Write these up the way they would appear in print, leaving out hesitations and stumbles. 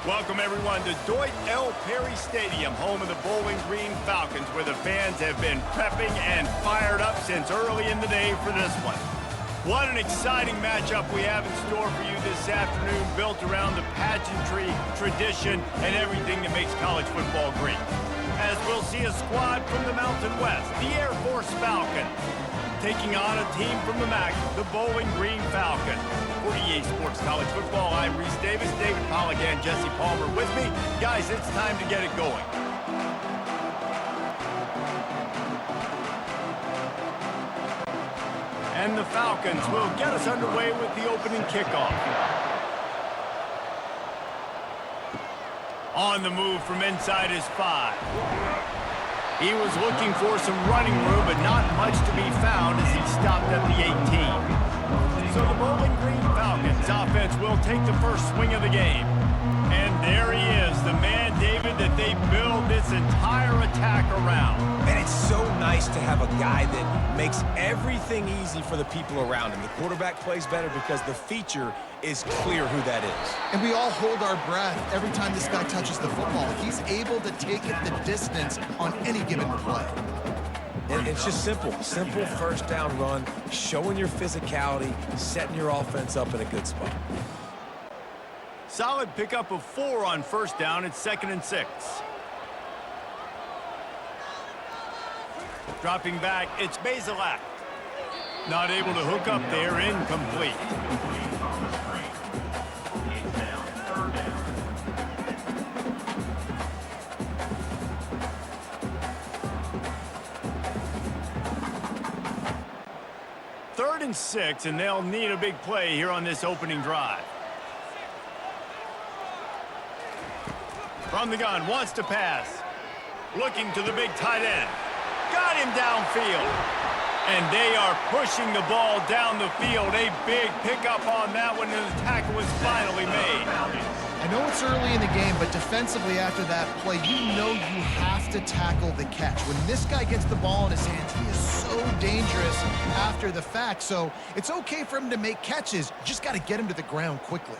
Welcome, everyone, to Dwight L. Perry Stadium, home of the Bowling Green Falcons, where the fans have been prepping and fired up since early in the day for this one. What an exciting matchup we have in store for you this afternoon, built around the pageantry, tradition, and everything that makes college football great. As we'll see a squad from the Mountain West, the Air Force Falcons, taking on a team from the MAC, the Bowling Green Falcons. For EA Sports College Football, I'm Reese Davis, David Pollack, and Jesse Palmer with me. Guys, it's time to get it going. And the Falcons will get us underway with the opening kickoff. On the move from inside his 5. He was looking for some running room, but not much to be found as he stopped at the 18. So the Bowling Green Falcons offense will take the first swing of the game. And there he is, the man, David, that they build this entire attack around. And it's so nice to have a guy that makes everything easy for the people around him. The quarterback plays better because the feature is clear who that is. And we all hold our breath every time this guy touches the football. He's able to take it the distance on any given play. And it's just simple first down run, showing your physicality, setting your offense up in a good spot. Solid pickup of 4 on first down. It's 2nd and 6. Dropping back, it's Bazelak. Not able to hook up there, incomplete. Third and 6, and they'll need a big play here on this opening drive. From the gun, wants to pass. Looking to the big tight end. Got him downfield. And they are pushing the ball down the field. A big pickup on that one, and the tackle was finally made. I know it's early in the game, but defensively after that play, you know you have to tackle the catch. When this guy gets the ball in his hands, he is so dangerous after the fact. So it's okay for him to make catches. You just got to get him to the ground quickly.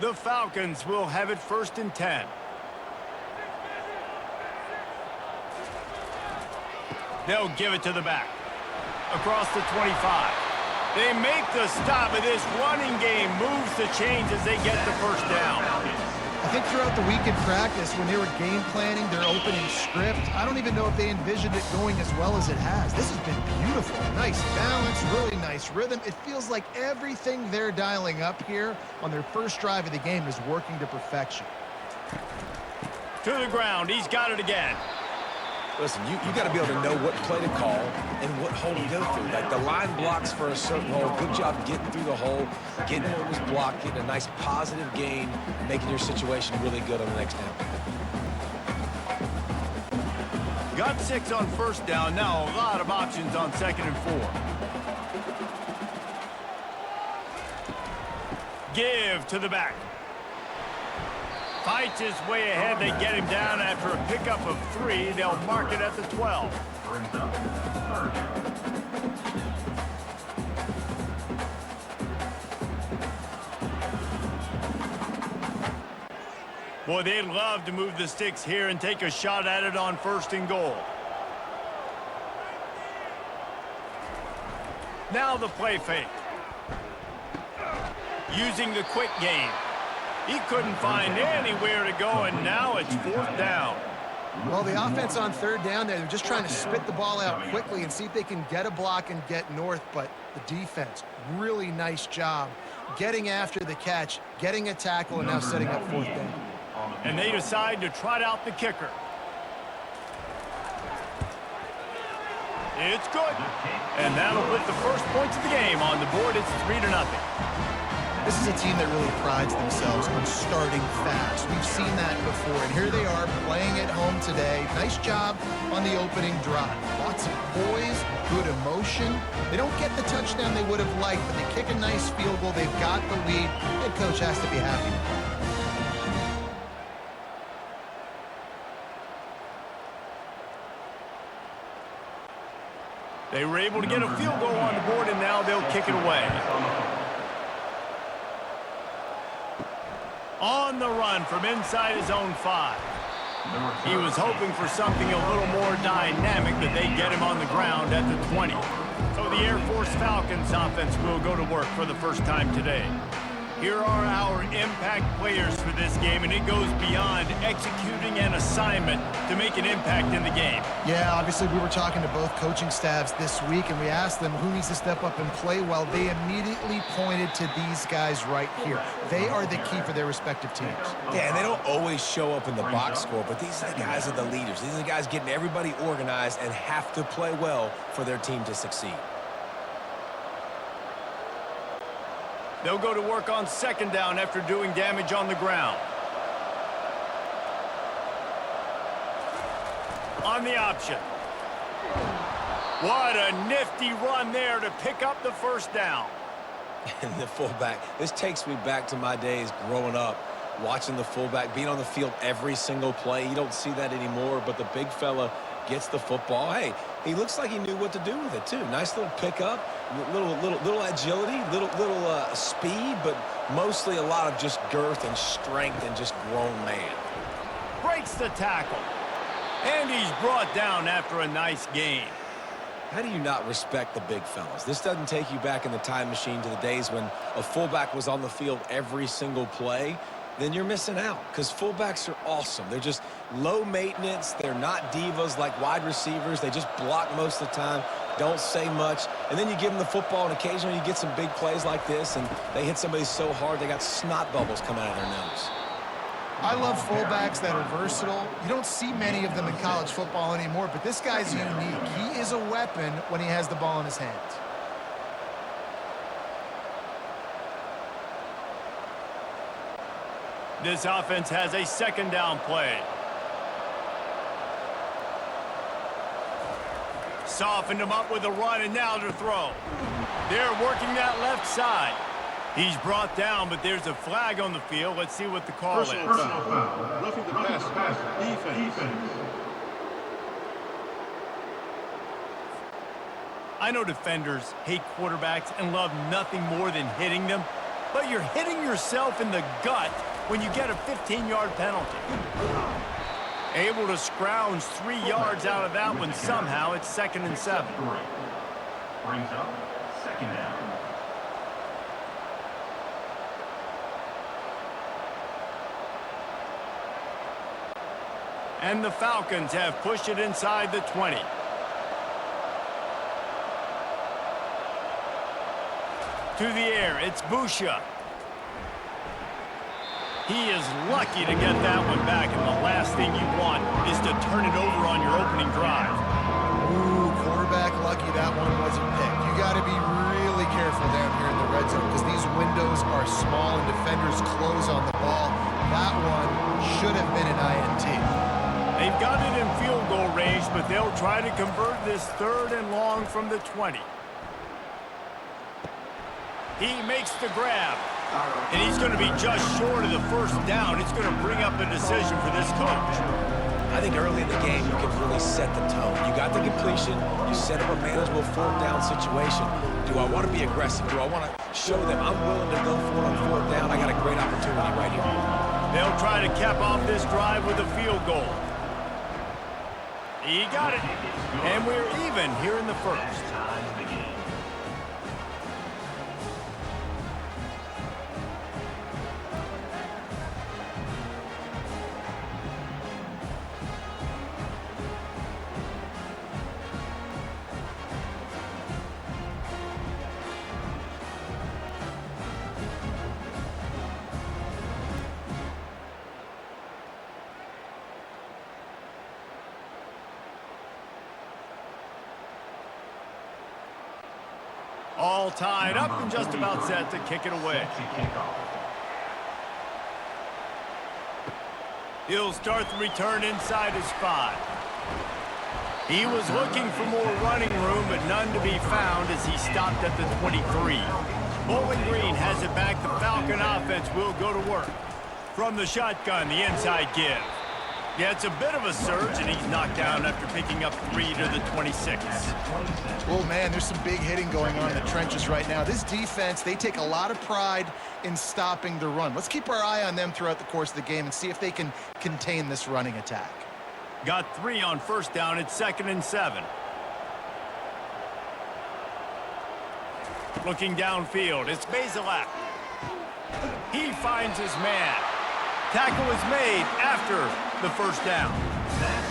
The Falcons will have it 1st and 10. They'll give it to the back. Across the 25. They make the stop, but this running game moves the chains as they get the first down. I think throughout the week in practice, when they were game planning their opening script, I don't even know if they envisioned it going as well as it has. This has been beautiful. Nice balance, really nice rhythm. It feels like everything they're dialing up here on their first drive of the game is working to perfection. To the ground. He's got it again. Listen, you got to be able to know what play to call and what hole to go through. Like the line blocks for a certain hole. Good job getting through the hole, getting what was blocked, getting a nice positive gain, making your situation really good on the next down. Got 6 on first down. Now a lot of options on 2nd and 4. Give to the back. Fights his way ahead. They get him down after a pickup of 3. They'll mark it at the 12. Boy, they'd love to move the sticks here and take a shot at it on 1st and goal. Now the play fake. Using the quick game. He couldn't find anywhere to go, and now it's 4th down. Well, the offense on 3rd down there, they're just trying to spit the ball out quickly and see if they can get a block and get north, but the defense, really nice job getting after the catch, getting a tackle, and now setting up 4th down. And they decide to trot out the kicker. It's good. And that'll put the first points of the game on the board. It's 3-0. This is a team that really prides themselves on starting fast. We've seen that before, and here they are playing at home today. Nice job on the opening drive. Lots of poise, good emotion. They don't get the touchdown they would have liked, but they kick a nice field goal. They've got the lead. Head coach has to be happy. They were able to get a field goal on the board, and now they'll kick it away. On the run from inside his own 5. He was hoping for something a little more dynamic, but they get him on the ground at the 20. So the Air Force Falcons offense will go to work for the first time today. Here are our impact players for this game, and it goes beyond executing an assignment to make an impact in the game. Yeah, obviously we were talking to both coaching staffs this week, and we asked them who needs to step up and play well. They immediately pointed to these guys right here. They are the key for their respective teams. Yeah, and they don't always show up in the box score, but these are the guys are the leaders. These are the guys getting everybody organized and have to play well for their team to succeed. They'll go to work on second down after doing damage on the ground. On the option. What a nifty run there to pick up the first down. And the fullback, this takes me back to my days growing up, watching the fullback being on the field every single play. You don't see that anymore, but the big fella gets the football. Hey, he looks like he knew what to do with it too. Nice little pickup, little agility, little speed, but mostly a lot of just girth and strength and just grown man. Breaks the tackle. And he's brought down after a nice gain. How do you not respect the big fellas? This doesn't take you back in the time machine to the days when a fullback was on the field every single play. Then you're missing out, because fullbacks are awesome. They're just low maintenance. They're not divas like wide receivers. They just block most of the time, don't say much. And then you give them the football, and occasionally you get some big plays like this, and they hit somebody so hard they got snot bubbles coming out of their nose. I love fullbacks that are versatile. You don't see many of them in college football anymore, but this guy's unique. He is a weapon when he has the ball in his hands. This offense has a second down play. Softened him up with a run, and now to throw. They're working that left side. He's brought down, but there's a flag on the field. Let's see what the call is. Personal foul. Roughing the pass. Defense. I know defenders hate quarterbacks and love nothing more than hitting them, but you're hitting yourself in the gut when you get a 15-yard penalty. Able to scrounge 3 yards out of that one somehow. It's 2nd and 7. Brings up second down. And the Falcons have pushed it inside the 20. To the air, it's Busha. He is lucky to get that one back, and the last thing you want is to turn it over on your opening drive. Ooh, quarterback lucky that one wasn't picked. You got to be really careful down here in the red zone because these windows are small and defenders close on the ball. That one should have been an INT. They've got it in field goal range, but they'll try to convert this 3rd and long from the 20. He makes the grab, and he's going to be just short of the first down. It's going to bring up a decision for this coach. I think early in the game, you can really set the tone. You got the completion. You set up a manageable 4th down situation. Do I want to be aggressive? Do I want to show them I'm willing to go for it on 4th down? I got a great opportunity right here. They'll try to cap off this drive with a field goal. He got it, and we're even here in the 1st. All tied up and just about set to kick it away. He'll start the return inside his 5. He was looking for more running room, but none to be found as he stopped at the 23. Bowling Green has it back. The Falcon offense will go to work. From the shotgun, the inside give. Yeah, it's a bit of a surge, and he's knocked down after picking up 3 to the 26. Oh, man, there's some big hitting going on in the trenches right now. This defense, they take a lot of pride in stopping the run. Let's keep our eye on them throughout the course of the game and see if they can contain this running attack. Got 3 on first down. It's 2nd and 7. Looking downfield, it's Bazelak. He finds his man. Tackle is made after the first down.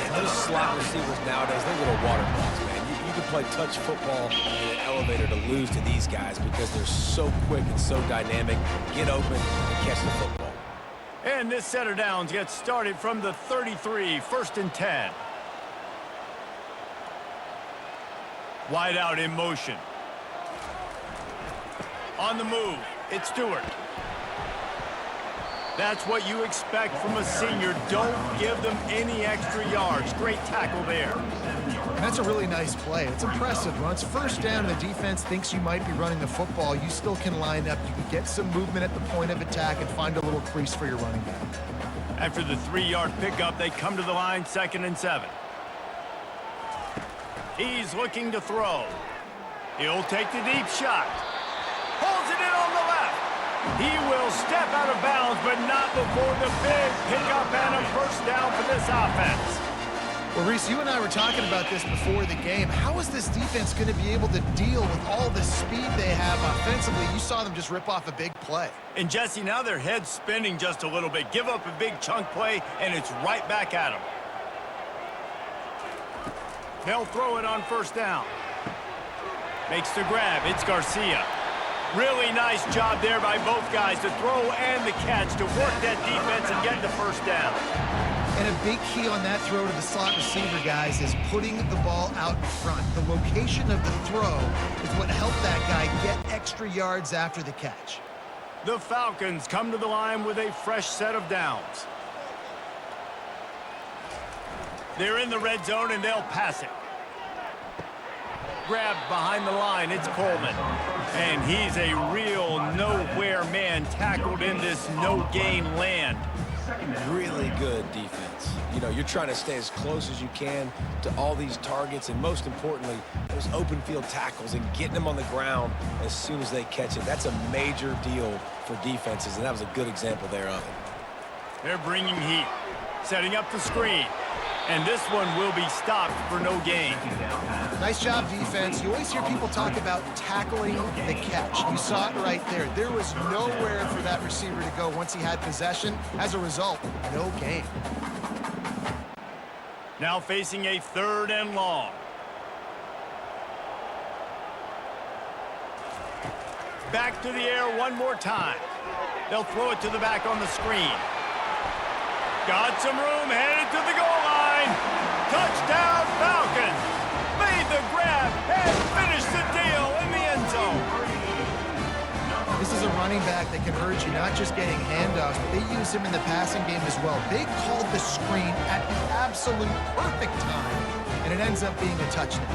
And those slot receivers nowadays, they're little water balls, man. You can play touch football in an elevator to lose to these guys because they're so quick and so dynamic. Get open and catch the football. And this set of downs gets started from the 33, 1st and 10. Wide out in motion. On the move, it's Stewart. That's what you expect from a senior. Don't give them any extra yards. Great tackle there. And that's a really nice play. It's impressive. When it's first down and the defense thinks you might be running the football, you still can line up. You can get some movement at the point of attack and find a little crease for your running back. After the 3-yard pickup, they come to the line, 2nd and 7. He's looking to throw. He'll take the deep shot. Holds it in on the left. He will step out of bounds, but not before the big pickup and a first down for this offense. Well, Reese, you and I were talking about this before the game. How is this defense going to be able to deal with all the speed they have offensively? You saw them just rip off a big play. And, Jesse, now their head's spinning just a little bit. Give up a big chunk play, and it's right back at them. They'll throw it on first down. Makes the grab. It's Garcia. Really nice job there by both guys to throw and the catch to work that defense and get the first down. And a big key on that throw to the slot receiver, guys, is putting the ball out in front. The location of the throw is what helped that guy get extra yards after the catch. The Falcons come to the line with a fresh set of downs. They're in the red zone, and they'll pass it. Grabbed behind the line, it's Coleman. And he's a real nowhere man tackled in this no-gain land. Really good defense. You know, you're trying to stay as close as you can to all these targets, and most importantly, those open field tackles and getting them on the ground as soon as they catch it. That's a major deal for defenses, and that was a good example there of it. They're bringing heat, setting up the screen. And this one will be stopped for no gain. Nice job, defense. You always hear people talk about tackling the catch. You saw it right there. There was nowhere for that receiver to go once he had possession. As a result, no gain. Now facing a 3rd and long. Back to the air one more time. They'll throw it to the back on the screen. Got some room, headed to the goal line. Touchdown, Falcons. Made the grab and finished the deal in the end zone. This is a running back that can hurt you, not just getting handoffs, but they use him in the passing game as well. They called the screen at the absolute perfect time, and it ends up being a touchdown.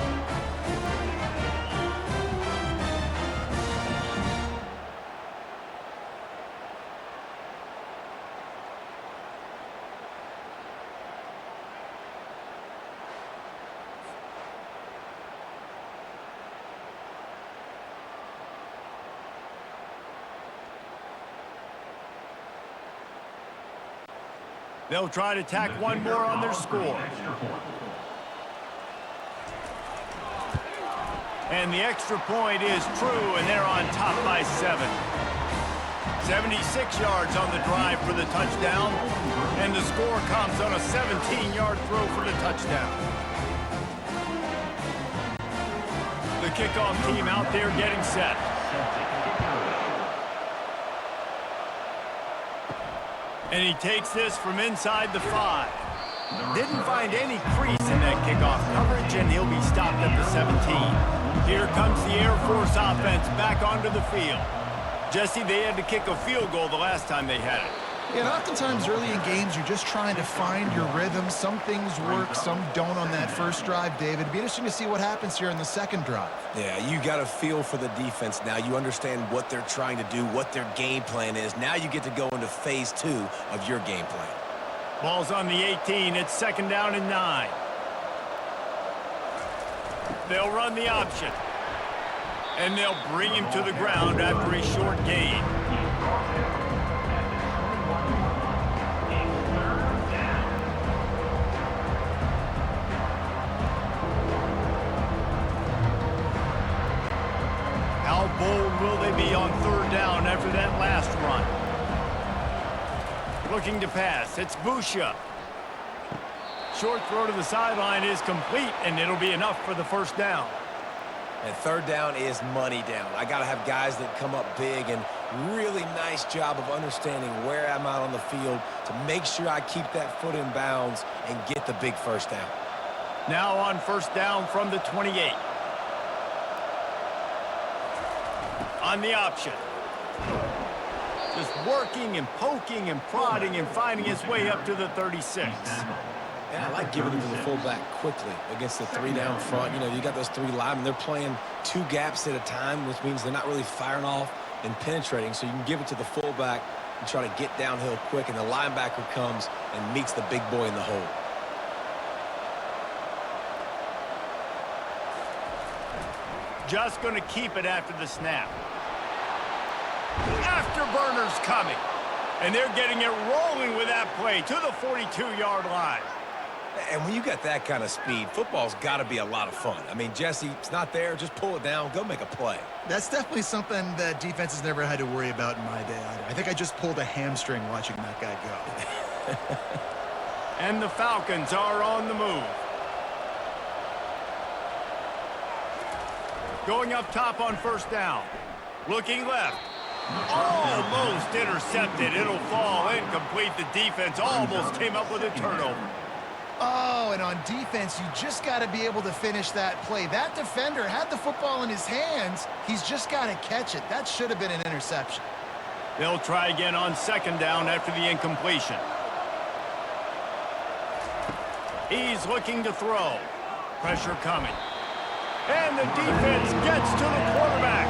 They'll try to tack one more on their score. And the extra point is true, and they're on top by 7. 76 yards on the drive for the touchdown, and the score comes on a 17-yard throw for the touchdown. The kickoff team out there getting set. And he takes this from inside the 5. Didn't find any crease in that kickoff coverage, and he'll be stopped at the 17. Here comes the Air Force offense back onto the field. Jesse, they had to kick a field goal the last time they had it. And oftentimes early in games, you're just trying to find your rhythm. Some things work, some don't on that first drive, David. It'd be interesting to see what happens here in the second drive. Yeah, you got a feel for the defense now. You understand what they're trying to do, what their game plan is. Now you get to go into phase 2 of your game plan. Ball's on the 18. It's 2nd down and 9. They'll run the option. And they'll bring him to the ground after a short gain. How bold will they be on 3rd down after that last run? Looking to pass. It's Busha. Short throw to the sideline is complete, and it'll be enough for the 1st down. And 3rd down is money down. I got to have guys that come up big, and really nice job of understanding where I'm out on the field to make sure I keep that foot in bounds and get the big 1st down. Now on 1st down from the 28. On the option. Just working and poking and prodding and finding his way up to the 36. And I like giving it to the fullback quickly against the 3 down front. You know, you got those 3 linemen. They're playing 2 gaps at a time, which means they're not really firing off and penetrating. So you can give it to the fullback and try to get downhill quick, and the linebacker comes and meets the big boy in the hole. Just going to keep it after the snap. Afterburner's coming. And they're getting it rolling with that play to the 42-yard line. And when you got that kind of speed, football's got to be a lot of fun. I mean, Jesse, it's not there. Just pull it down. Go make a play. That's definitely something that defense has never had to worry about in my day either. I think I just pulled a hamstring watching that guy go. And the Falcons are on the move. Going up top on 1st down. Looking left. Almost intercepted. It'll fall incomplete. The defense almost came up with a turnover. Oh, and on defense, you just got to be able to finish that play. That defender had the football in his hands. He's just got to catch it. That should have been an interception. They'll try again on 2nd down after the incompletion. He's looking to throw. Pressure coming. And the defense gets to the quarterback.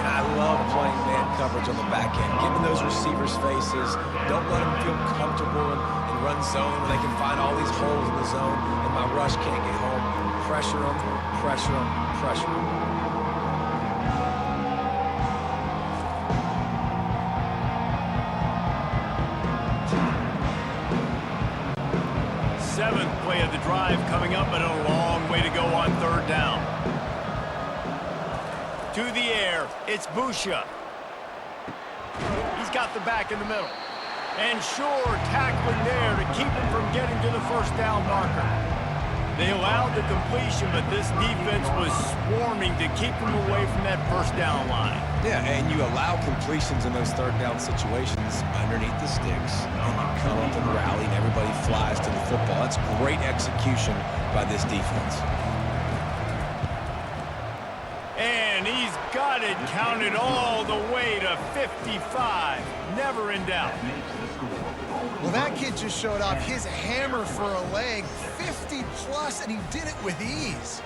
And I love playing man coverage on the back end. Giving those receivers faces. Don't let them feel comfortable and run zone where they can find all these holes in the zone and my rush can't get home. Pressure them, pressure them, pressure them. Seventh play of the drive coming up, but a long way to go on 3rd down. To the air, it's Busha. He's got the back in the middle. And sure, tackling there to keep him from getting to the 1st down marker. They allowed the completion, but this defense was swarming to keep him away from that 1st down line. Yeah, and you allow completions in those 3rd down situations underneath the sticks, and you come up and rally, and everybody flies to the football. That's great execution by this defense. And he's got it counted all the way to 55. Never in doubt. Well, that kid just showed off his hammer for a leg, 50-plus, and he did it with ease.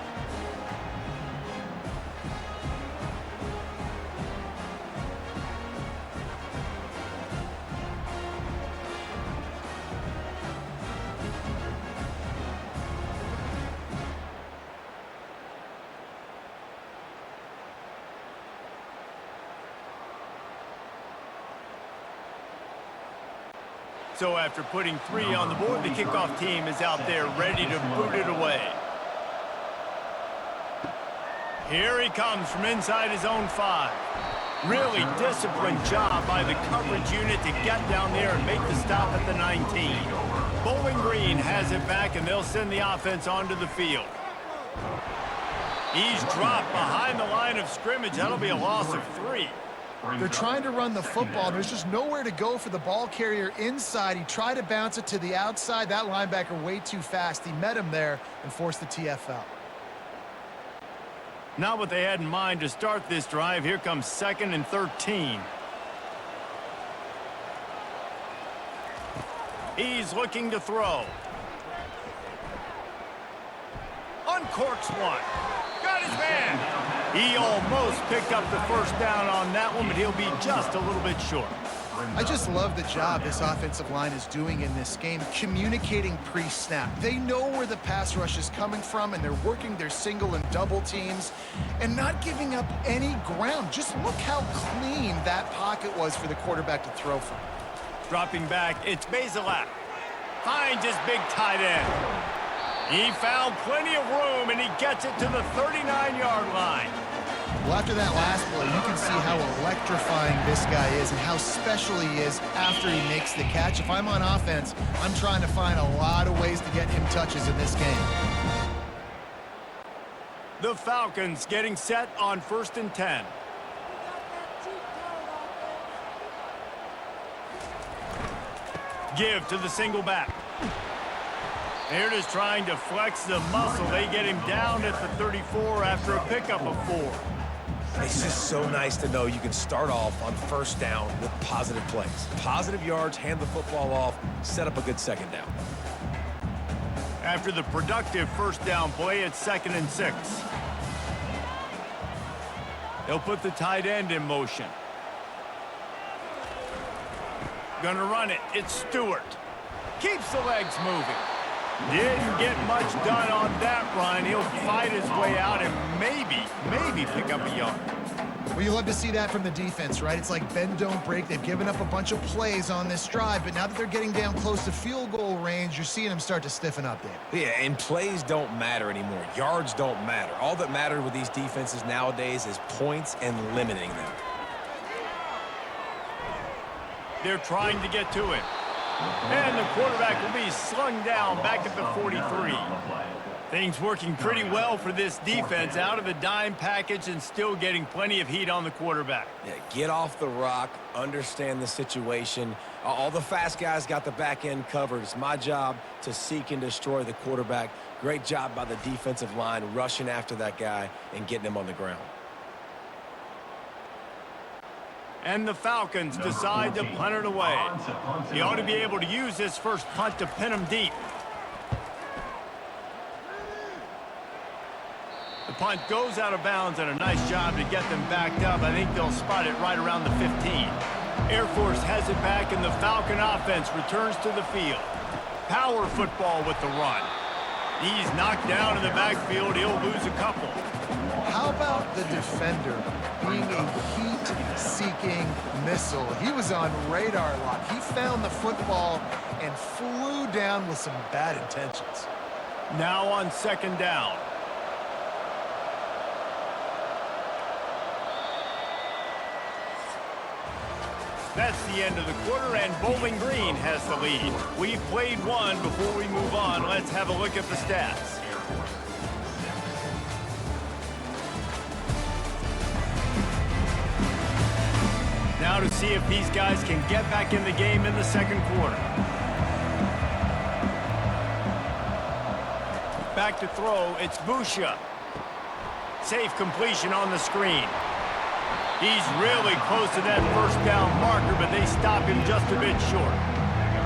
So after putting 3 on the board, the kickoff team is out there ready to boot it away. Here he comes from inside his own 5. Really disciplined job by the coverage unit to get down there and make the stop at the 19. Bowling Green has it back, and they'll send the offense onto the field. He's dropped behind the line of scrimmage. That'll be a loss of 3. They're trying to run the football. There's just nowhere to go for the ball carrier inside. He tried to bounce it to the outside. That linebacker way too fast. He met him there and forced the TFL. Not what they had in mind to start this drive. Here comes 2nd and 13. He's looking to throw. Uncorks one. Got his man. He almost picked up the 1st down on that one, but he'll be just a little bit short. I just love the job this offensive line is doing in this game, communicating pre-snap. They know where the pass rush is coming from, and they're working their single and double teams and not giving up any ground. Just look how clean that pocket was for the quarterback to throw from. Dropping back, it's Bazelak. Finds his big tight end. He found plenty of room, and he gets it to the 39-yard line. Well, after that last play, you can see how electrifying this guy is and how special he is after he makes the catch. If I'm on offense, I'm trying to find a lot of ways to get him touches in this game. The Falcons getting set on 1st and 10. Give to the single back. They're just trying to flex the muscle. They get him down at the 34 after a pickup of 4. It's just so nice to know you can start off on 1st down with positive plays. Positive yards, hand the football off, set up a good 2nd down. After the productive 1st down play, it's 2nd and 6. They'll put the tight end in motion. Gonna run it. It's Stewart. Keeps the legs moving. Didn't get much done on that run. He'll fight his way out and maybe pick up a yard. Well, you love to see that from the defense, right? It's like bend, don't break. They've given up a bunch of plays on this drive, but now that they're getting down close to field goal range, you're seeing them start to stiffen up, Dave. Yeah, and plays don't matter anymore. Yards don't matter. All that matters with these defenses nowadays is points and limiting them. They're trying to get to it. And the quarterback will be slung down back at the 43. Things working pretty well for this defense, out of the dime package and still getting plenty of heat on the quarterback. Yeah, get off the rock, understand the situation. All the fast guys got the back end covered. It's my job to seek and destroy the quarterback. Great job by the defensive line rushing after that guy and getting him on the ground. And the Falcons decide to punt it away. He ought to be able to use this first punt to pin them deep. The punt goes out of bounds, and a nice job to get them backed up. I think they'll spot it right around the 15. Air Force has it back, and the Falcon offense returns to the field. Power football with the run. He's knocked down in the backfield. He'll lose a couple. How about the defender being a heat-seeking missile? He was on radar lock. He found the football and flew down with some bad intentions. Now on 2nd down. That's the end of the quarter, and Bowling Green has the lead. We've played one. Before we move on, let's have a look at the stats. Now to see if these guys can get back in the game in the 2nd quarter. Back to throw, it's Busha. Safe completion on the screen. He's really close to that 1st down marker, but they stop him just a bit short.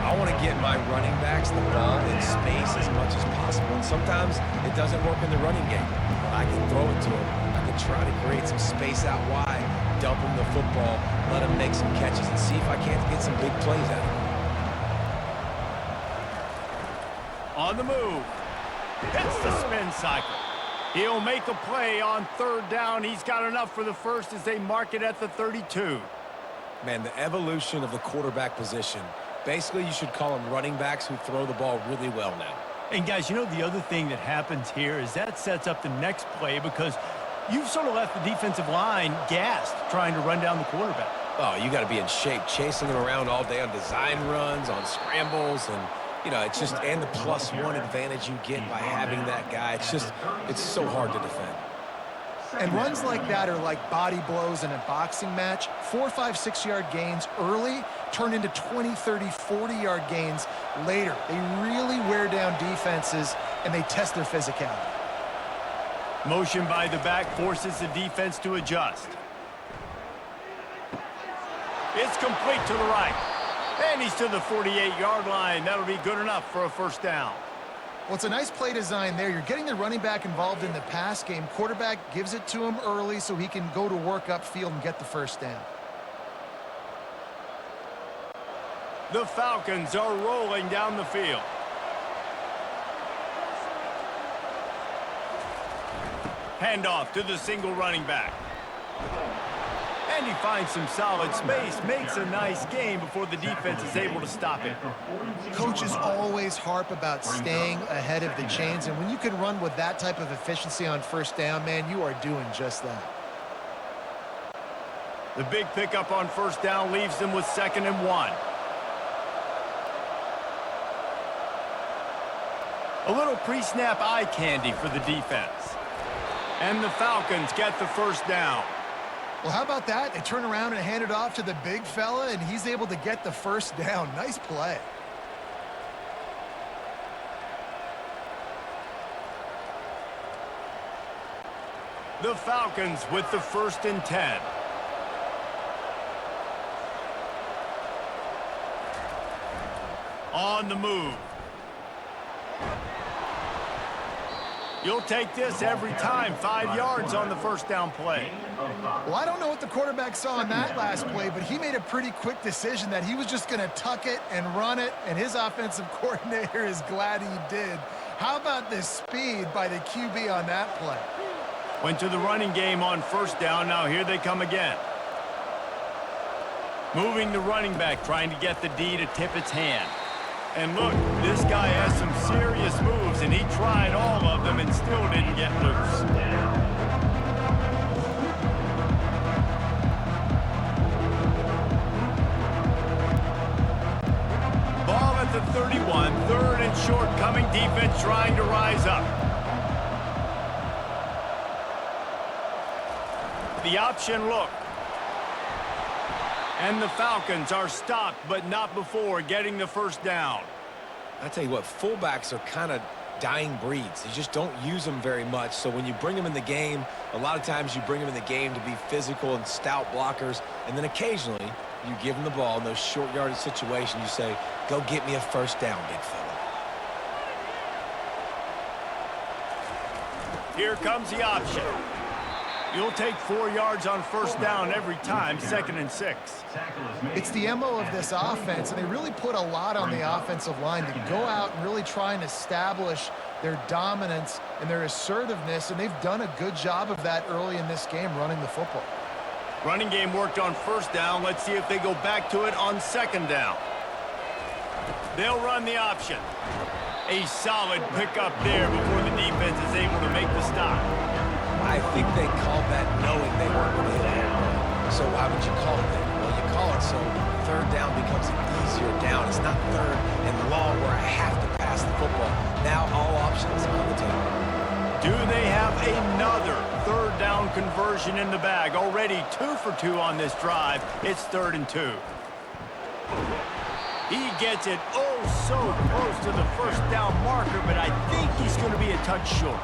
I want to get my running backs the ball in space as much as possible, and sometimes it doesn't work in the running game. I can throw it to him. I can try to create some space out wide, dump him the football, let him make some catches, and see if I can't get some big plays out of him. On the move. Hits the spin cycle. He'll make a play on 3rd down. He's got enough for the first as they mark it at the 32. Man, the evolution of the quarterback position. Basically, you should call them running backs who throw the ball really well now. And guys, you know the other thing that happens here is that sets up the next play because you've sort of left the defensive line gassed trying to run down the quarterback. Oh, you got to be in shape, chasing him around all day on design runs, on scrambles, and you know, it's just, and the +1 advantage you get by having that guy. It's so hard to defend. And runs like that are like body blows in a boxing match. 4, 5, 6-yard gains early turn into 20, 30, 40-yard gains later. They really wear down defenses, and they test their physicality. Motion by the back forces the defense to adjust. It's complete to the right. And he's to the 48-yard line. That'll be good enough for a 1st down. Well, it's a nice play design there. You're getting the running back involved in the pass game. Quarterback gives it to him early so he can go to work upfield and get the 1st down. The Falcons are rolling down the field. Handoff to the single running back. And he finds some solid space, makes a nice gain before the defense is able to stop it. Coaches always harp about staying ahead of the chains, and when you can run with that type of efficiency on first down, man, you are doing just that. The big pickup on first down leaves them with 2nd and 1. A little pre-snap eye candy for the defense. And the Falcons get the first down. Well, how about that? They turn around and hand it off to the big fella, and he's able to get the first down. Nice play. The Falcons with the 1st and 10. On the move. You'll take this every time. 5 yards on the first down play. Well, I don't know what the quarterback saw on that last play, but he made a pretty quick decision that he was just going to tuck it and run it, and his offensive coordinator is glad he did. How about the speed by the QB on that play? Went to the running game on first down. Now here they come again. Moving the running back, trying to get the D to tip its hand. And look, this guy has some serious moves, and he tried all of them and still didn't get loose. Ball at the 31, 3rd and short, coming defense trying to rise up. The option look. And the Falcons are stopped, but not before getting the first down. I tell you what, fullbacks are kind of dying breeds. You just don't use them very much. So when you bring them in the game, a lot of times you bring them in the game to be physical and stout blockers. And then occasionally you give them the ball in those short yardage situations. You say, go get me a first down, big fella. Here comes the option. You'll take 4 yards on first down every time, 2nd and 6. It's the MO of this offense, and they really put a lot on the offensive line to go out and really try and establish their dominance and their assertiveness, and they've done a good job of that early in this game, running the football. Running game worked on first down. Let's see if they go back to it on 2nd down. They'll run the option. A solid pickup there before the defense is able to make the stop. I think they called that knowing they weren't going to hit a home run. So why would you call it that? Well, you call it so 3rd down becomes an easier down. It's not 3rd and long where I have to pass the football. Now all options on the table. Do they have another 3rd down conversion in the bag? Already 2 for 2 on this drive. It's 3rd and 2. He gets it oh so close to the first down marker, but I think he's going to be a touch short.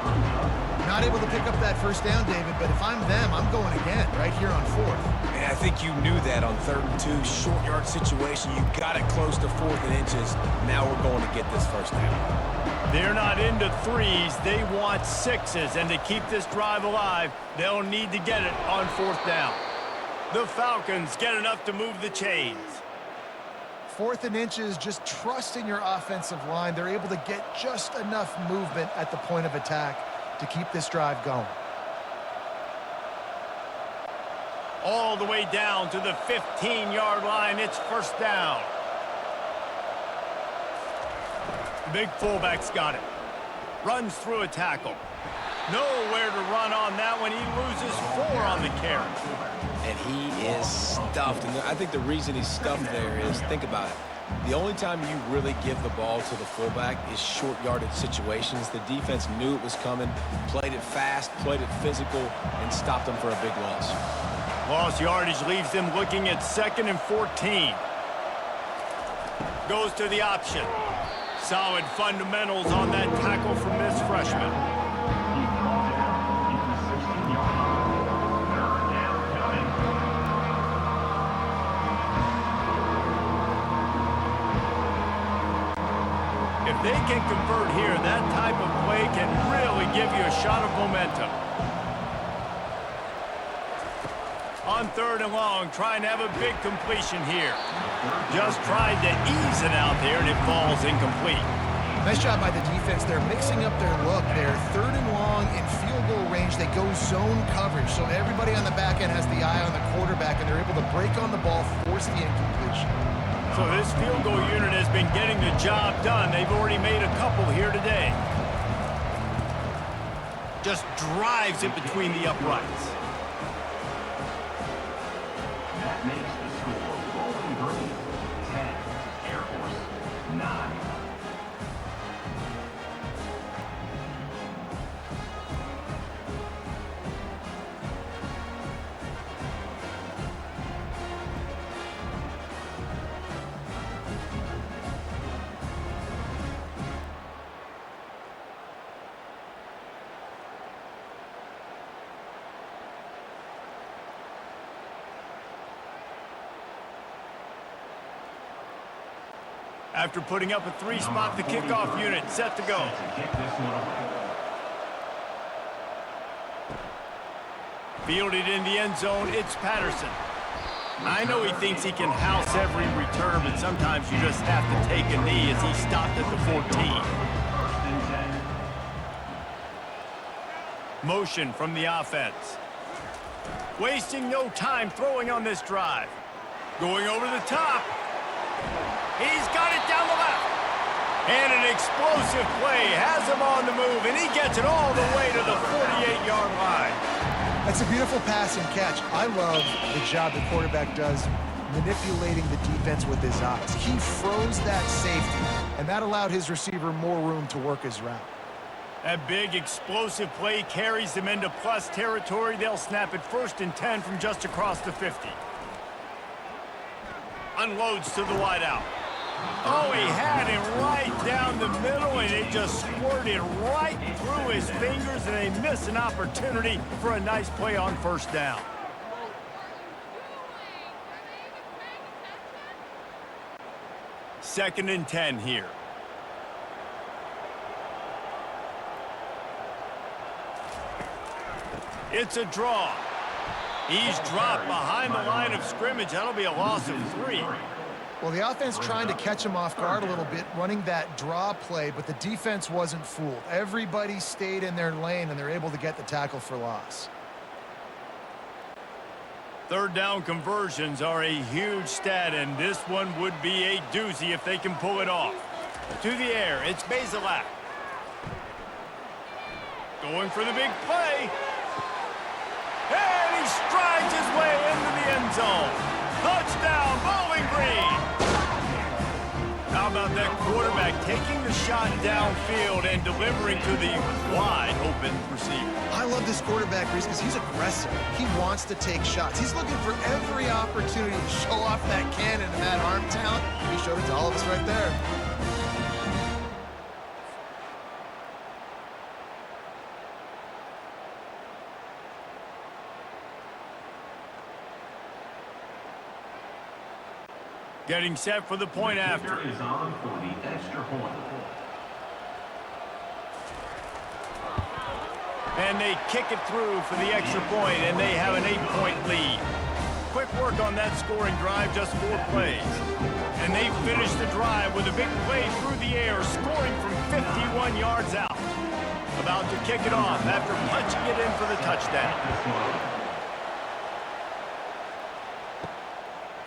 Not able to pick up that first down, David, but if I'm them, I'm going again right here on 4th. And I think you knew that on 3rd and 2, short yard situation. You got it close to 4th and inches. Now we're going to get this first down. They're not into 3s. They want 6s, and to keep this drive alive, they'll need to get it on 4th down. The Falcons get enough to move the chains. 4th and inches, just trusting your offensive line. They're able to get just enough movement at the point of attack to keep this drive going. All the way down to the 15-yard line. It's first down. Big fullback's got it. Runs through a tackle. Nowhere to run on that one. He loses 4 on the carry. And he is stuffed. And I think the reason he's stuffed there is, think about it. The only time you really give the ball to the fullback is short yardage situations. The defense knew it was coming, played it fast, played it physical, and stopped them for a big loss. Lost yardage leaves them looking at 2nd and 14. Goes to the option. Solid fundamentals on that tackle from this freshman. If they can convert here, that type of play can really give you a shot of momentum. On 3rd and long, trying to have a big completion here. Just tried to ease it out there, and it falls incomplete. Nice job by the defense. They're mixing up their look. They're 3rd and long in field goal range. They go zone coverage, so everybody on the back end has the eye on the quarterback, and they're able to break on the ball, force the incompletion. So this field goal unit has been getting the job done. They've already made a couple here today. Just drives it between the uprights. That makes the score Bowling Green 10, Air Force 9. After putting up a 3-spot, the kickoff unit set to go. Fielded in the end zone, it's Patterson. I know he thinks he can house every return, but sometimes you just have to take a knee as he stopped at the 14. Motion from the offense. Wasting no time throwing on this drive. Going over the top. He's got it down the left. And an explosive play has him on the move, and he gets it all the way to the 48-yard line. That's a beautiful pass and catch. I love the job the quarterback does manipulating the defense with his eyes. He froze that safety, and that allowed his receiver more room to work his route. That big explosive play carries them into plus territory. They'll snap it 1st and 10 from just across the 50. Unloads to the wideout. Oh, he had it right down the middle, and it just squirted right through his fingers, and they miss an opportunity for a nice play on 1st down. Second and 10 here. It's a draw. He's dropped behind the line of scrimmage. That'll be a loss of 3. Well, the offense trying to catch him off guard a little bit, running that draw play, but the defense wasn't fooled. Everybody stayed in their lane, and they're able to get the tackle for loss. 3rd down conversions are a huge stat, and this one would be a doozy if they can pull it off. To the air, it's Bazelak. Going for the big play. And he strides his way into the end zone. Touchdown, Bowling Green. How about that quarterback taking the shot downfield and delivering to the wide-open receiver? I love this quarterback, Reese, because he's aggressive. He wants to take shots. He's looking for every opportunity to show off that cannon and that arm talent. He showed it to all of us right there. Getting set for the point after. Is on for the extra point. And they kick it through for the extra point, and they have an 8-point lead. Quick work on that scoring drive, just 4 plays. And they finish the drive with a big play through the air, scoring from 51 yards out. About to kick it off after punching it in for the touchdown.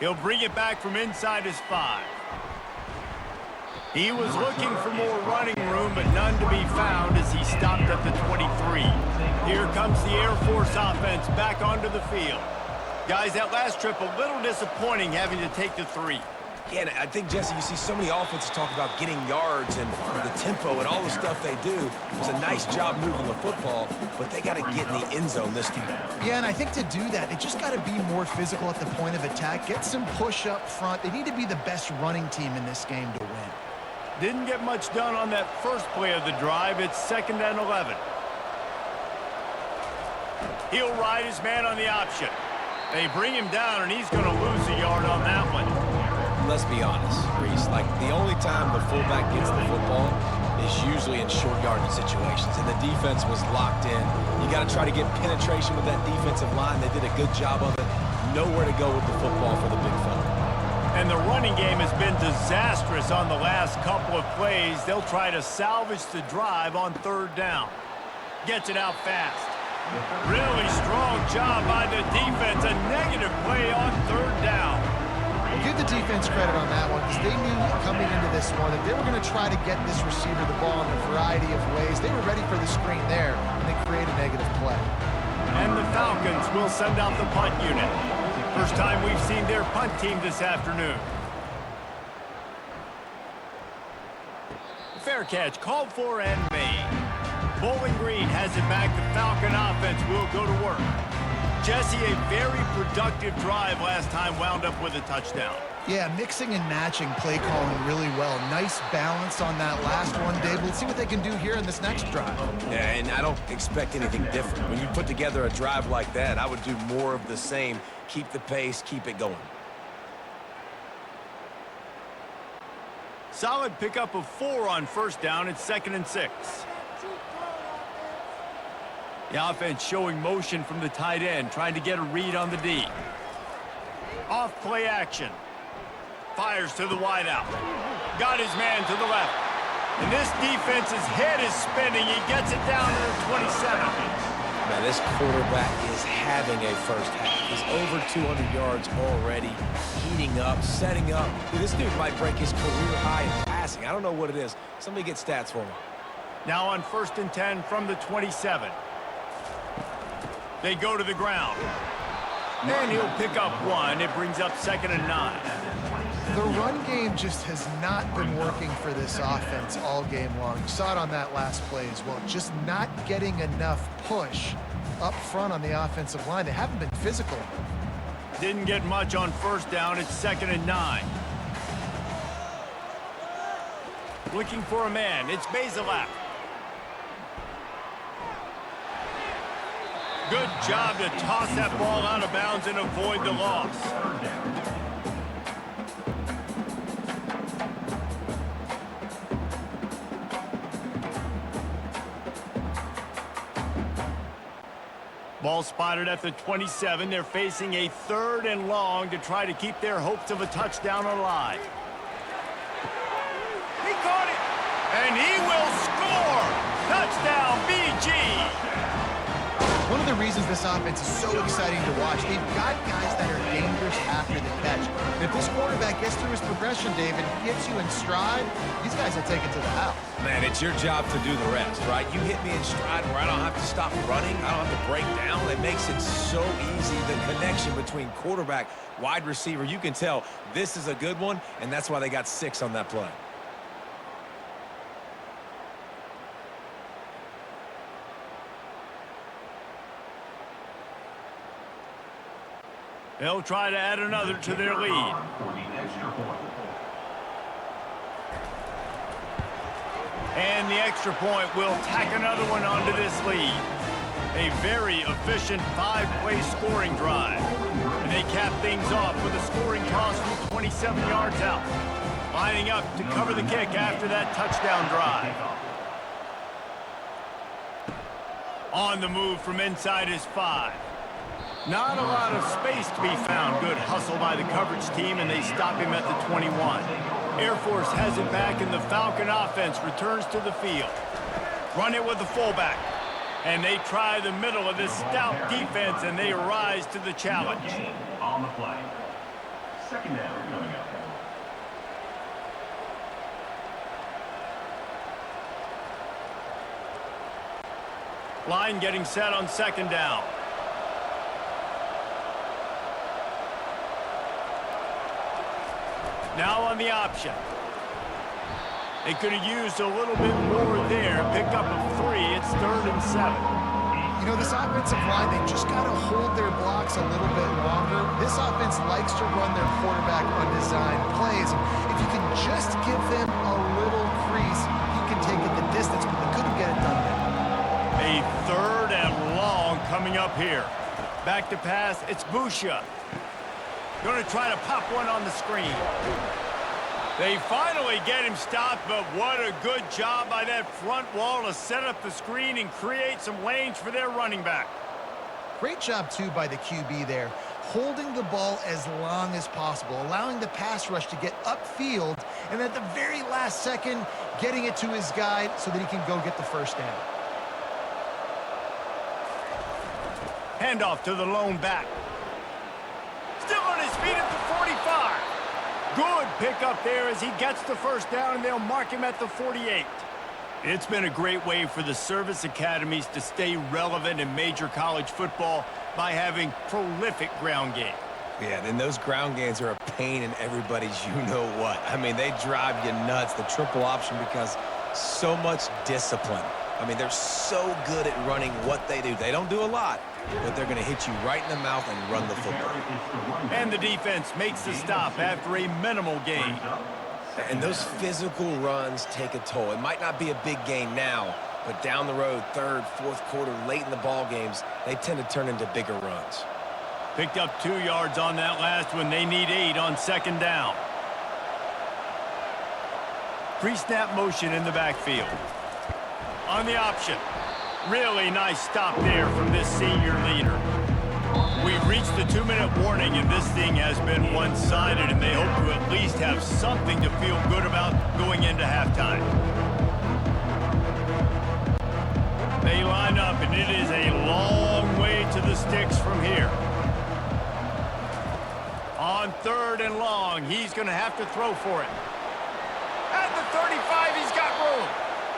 He'll bring it back from inside his 5. He was looking for more running room, but none to be found as he stopped at the 23. Here comes the Air Force offense back onto the field. Guys, that last trip a little disappointing having to take the 3. Yeah, and I think, Jesse, you see so many offenses talk about getting yards and the tempo and all the stuff they do. It was a nice job moving the football, but they got to get in the end zone this time. Yeah, and I think to do that, they just got to be more physical at the point of attack, get some push up front. They need to be the best running team in this game to win. Didn't get much done on that first play of the drive. It's 2nd and 11. He'll ride his man on the option. They bring him down, and he's going to lose a yard on that one. Let's be honest, Reese. Like, the only time the fullback gets the football is usually in short yardage situations, and the defense was locked in. You got to try to get penetration with that defensive line. They did a good job of it. nowhere to go with the football for the big fella. And the running game has been disastrous on the last couple of plays. They'll try to salvage the drive on third down. Gets it out fast. Really strong job by the defense. A negative play on third down. Give the defense credit on that one because they knew coming into this one that they were going to try to get this receiver the ball in a variety of ways. They were ready for the screen there, and they create a negative play. And the Falcons will send out the punt unit. First time we've seen their punt team this afternoon. Fair catch called for and made. Bowling Green has it back. The Falcon offense will go to work. Jesse, a very productive drive last time wound up with a touchdown. Yeah, mixing and matching play calling really well. Nice balance on that last one, Dave. Let's see what they can do here in this next drive. Yeah, and I don't expect anything different. When you put together a drive like that, I would do more of the same. Keep the pace, keep it going. Solid pickup of 4 on first down. It's 2nd and 6. The offense showing motion from the tight end, trying to get a read on the D. Off play action. Fires to the wideout. Got his man to the left. And this defense's head is spinning. He gets it down to the 27. Man, this quarterback is having a first half. He's over 200 yards already, heating up, setting up. Dude, this dude might break his career high in passing. I don't know what it is. Somebody get stats for me. Now on 1st and 10 from the 27. They go to the ground. And he'll pick up 1. It brings up 2nd and 9. The run game just has not been working for this offense all game long. You saw it on that last play as well. Just not getting enough push up front on the offensive line. They haven't been physical. Didn't get much on first down. It's 2nd and 9. Looking for a man. It's Basilak. Good job to toss that ball out of bounds and avoid the loss. Ball spotted at the 27. They're facing a 3rd and long to try to keep their hopes of a touchdown alive. He caught it, and he will score. Touchdown, BG. One of the reasons this offense is so exciting to watch, they've got guys that are dangerous after the catch. And if this quarterback gets through his progression, David, gets you in stride, these guys will take it to the house. Man, it's your job to do the rest, right? You hit me in stride where I don't have to stop running. I don't have to break down. It makes it so easy, the connection between quarterback, wide receiver. You can tell this is a good one, and that's why they got 6 on that play. They'll try to add another to their lead. And the extra point will tack another one onto this lead. A very efficient 5-play scoring drive. And they cap things off with a scoring toss from 27 yards out. Lining up to cover the kick after that touchdown drive. On the move from inside his 5. Not a lot of space to be found. Good hustle by the coverage team, and they stop him at the 21. Air Force has it back, and the Falcon offense returns to the field. Run it with the fullback. And they try the middle of this stout defense, and they rise to the challenge. On the play. 2nd down coming up. Line getting set on 2nd down. Now on the option. They could have used a little bit more there. Pick up a 3. It's 3rd and 7. You know, this offensive line, they just got to hold their blocks a little bit longer. This offense likes to run their quarterback undesigned plays. If you can just give them a little crease, he can take it the distance, but they couldn't get it done there. A 3rd and long coming up here. Back to pass. It's Busha. Going to try to pop one on the screen. They finally get him stopped, but what a good job by that front wall to set up the screen and create some lanes for their running back. Great job, too, by the QB there, holding the ball as long as possible, allowing the pass rush to get upfield, and at the very last second, getting it to his guy so that he can go get the first down. Handoff to the lone back. Still on his feet at the 45. Good pickup there as he gets the first down, and they'll mark him at the 48. It's been a great way for the service academies to stay relevant in major college football by having prolific ground game. Yeah, then those ground games are a pain in everybody's you-know-what. I mean, they drive you nuts, the triple option, because so much discipline. I mean, they're so good at running what they do. They don't do a lot, but they're going to hit you right in the mouth and run the football. And the defense makes the stop after a minimal gain. And those physical runs take a toll. It might not be a big gain now, but down the road, third, fourth quarter, late in the ball games, they tend to turn into bigger runs. Picked up 2 yards on that last one. They need 8 on second down. Pre-snap motion in the backfield. On the option. Really nice stop there from this senior leader. We've reached the 2-minute warning, and this thing has been one-sided, and they hope to at least have something to feel good about going into halftime. They line up, and it is a long way to the sticks from here. On 3rd and long, he's going to have to throw for it. At the 35, he's got room.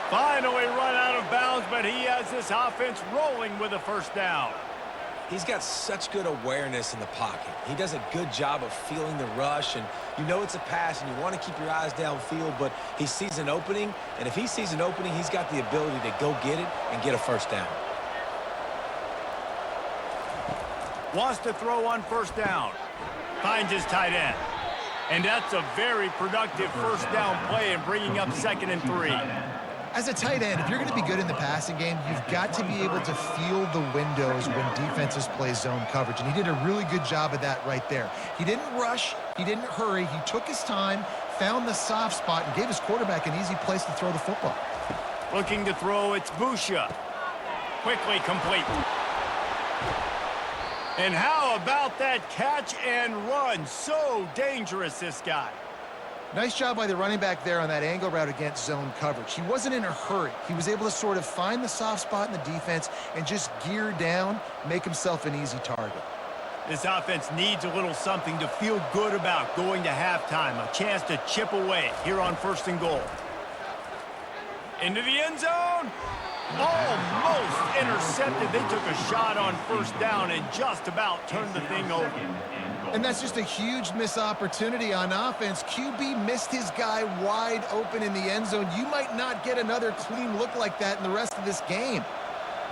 Finally run out of bounds, but he has this offense rolling with a first down. He's got such good awareness in the pocket. He does a good job of feeling the rush, and you know it's a pass, and you want to keep your eyes downfield, but he sees an opening, and if he sees an opening, he's got the ability to go get it and get a first down. Wants to throw on first down. Finds his tight end. And that's a very productive first down play and bringing up 2nd and 3. As a tight end, if you're going to be good in the passing game, you've got to be able to feel the windows when defenses play zone coverage. And he did a really good job of that right there. He didn't rush. He didn't hurry. He took his time, found the soft spot, and gave his quarterback an easy place to throw the football. Looking to throw, it's Busha. Quickly complete. And how about that catch and run? So dangerous, this guy. Nice job by the running back there on that angle route against zone coverage. He wasn't in a hurry. He was able to sort of find the soft spot in the defense and just gear down, make himself an easy target. This offense needs a little something to feel good about going to halftime. A chance to chip away here on 1st and goal. Into the end zone. Almost intercepted. They took a shot on first down and just about turned the thing over. And that's just a huge missed opportunity on offense. QB missed his guy wide open in the end zone. You might not get another clean look like that in the rest of this game.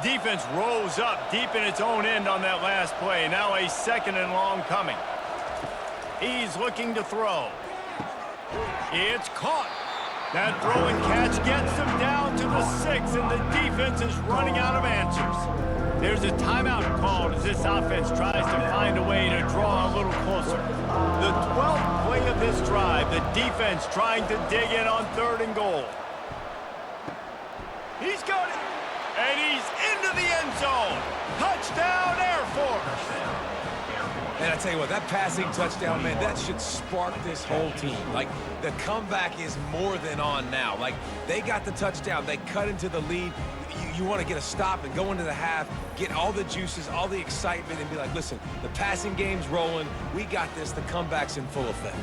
Defense rose up deep in its own end on that last play. Now a 2nd and long coming. He's looking to throw. It's caught. That throw and catch gets them down to the 6, and the defense is running out of answers. There's a timeout called as this offense tries to find a way to draw a little closer. The 12th play of this drive, the defense trying to dig in on 3rd and goal. He's got it, and he's into the end zone. Touchdown, Air Force. And I tell you what, that passing touchdown, man, that should spark this whole team. Like, the comeback is more than on now. Like, they got the touchdown. They cut into the lead. You want to get a stop and go into the half, get all the juices, all the excitement, and be like, listen, the passing game's rolling. We got this. The comeback's in full effect.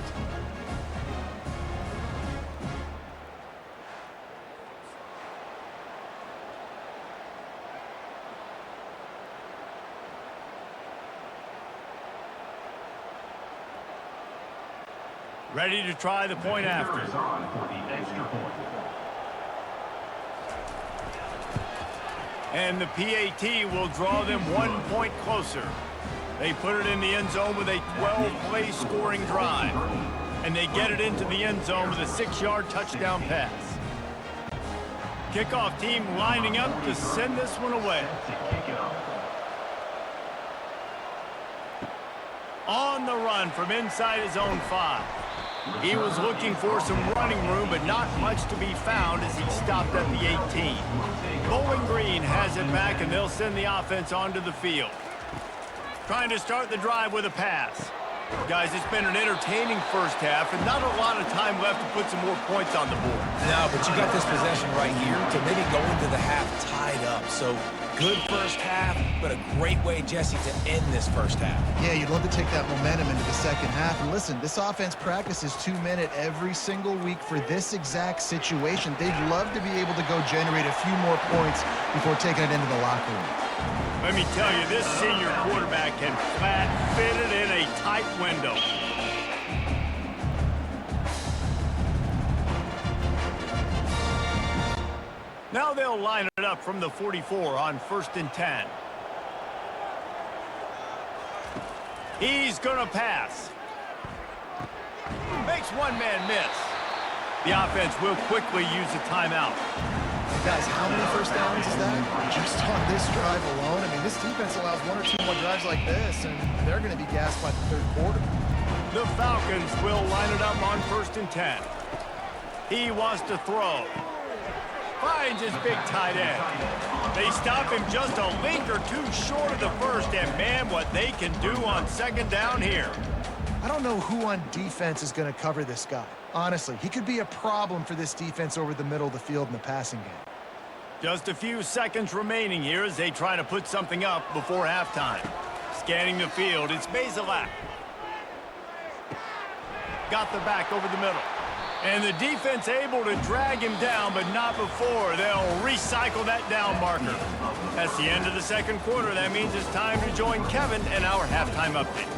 Ready to try the point after. And the PAT will draw them 1 point closer. They put it in the end zone with a 12-play scoring drive. And they get it into the end zone with a 6-yard touchdown pass. Kickoff team lining up to send this one away. On the run from inside his own 5. He was looking for some running room, but not much to be found as he stopped at the 18. Bowling Green has it back, and they'll send the offense onto the field. Trying to start the drive with a pass. Guys, it's been an entertaining first half and not a lot of time left to put some more points on the board. No, but you got this possession right here to maybe go into the half tied up. So good first half, but a great way, Jesse, to end this first half. Yeah, you'd love to take that momentum into the second half. And listen, this offense practices 2-minute every single week for this exact situation. They'd love to be able to go generate a few more points before taking it into the locker room. Let me tell you, this senior quarterback can flat fit it in a tight window. Now they'll line it up from the 44 on 1st and 10. He's going to pass. Makes one man miss. The offense will quickly use a timeout. Guys, how many first downs is that? Just on this drive alone. I mean, this defense allows 1 or 2 more drives like this, and they're going to be gassed by the third quarter. The Falcons will line it up on 1st and 10. He wants to throw. Finds his big tight end. They stop him just a link or two short of the first, and man, what they can do on 2nd down here. I don't know who on defense is going to cover this guy. Honestly, he could be a problem for this defense over the middle of the field in the passing game. Just a few seconds remaining here as they try to put something up before halftime. Scanning the field, it's Bazelak. Got the back over the middle. And the defense able to drag him down, but not before. They'll recycle that down marker. That's the end of the 2nd quarter. That means it's time to join Kevin and our halftime update.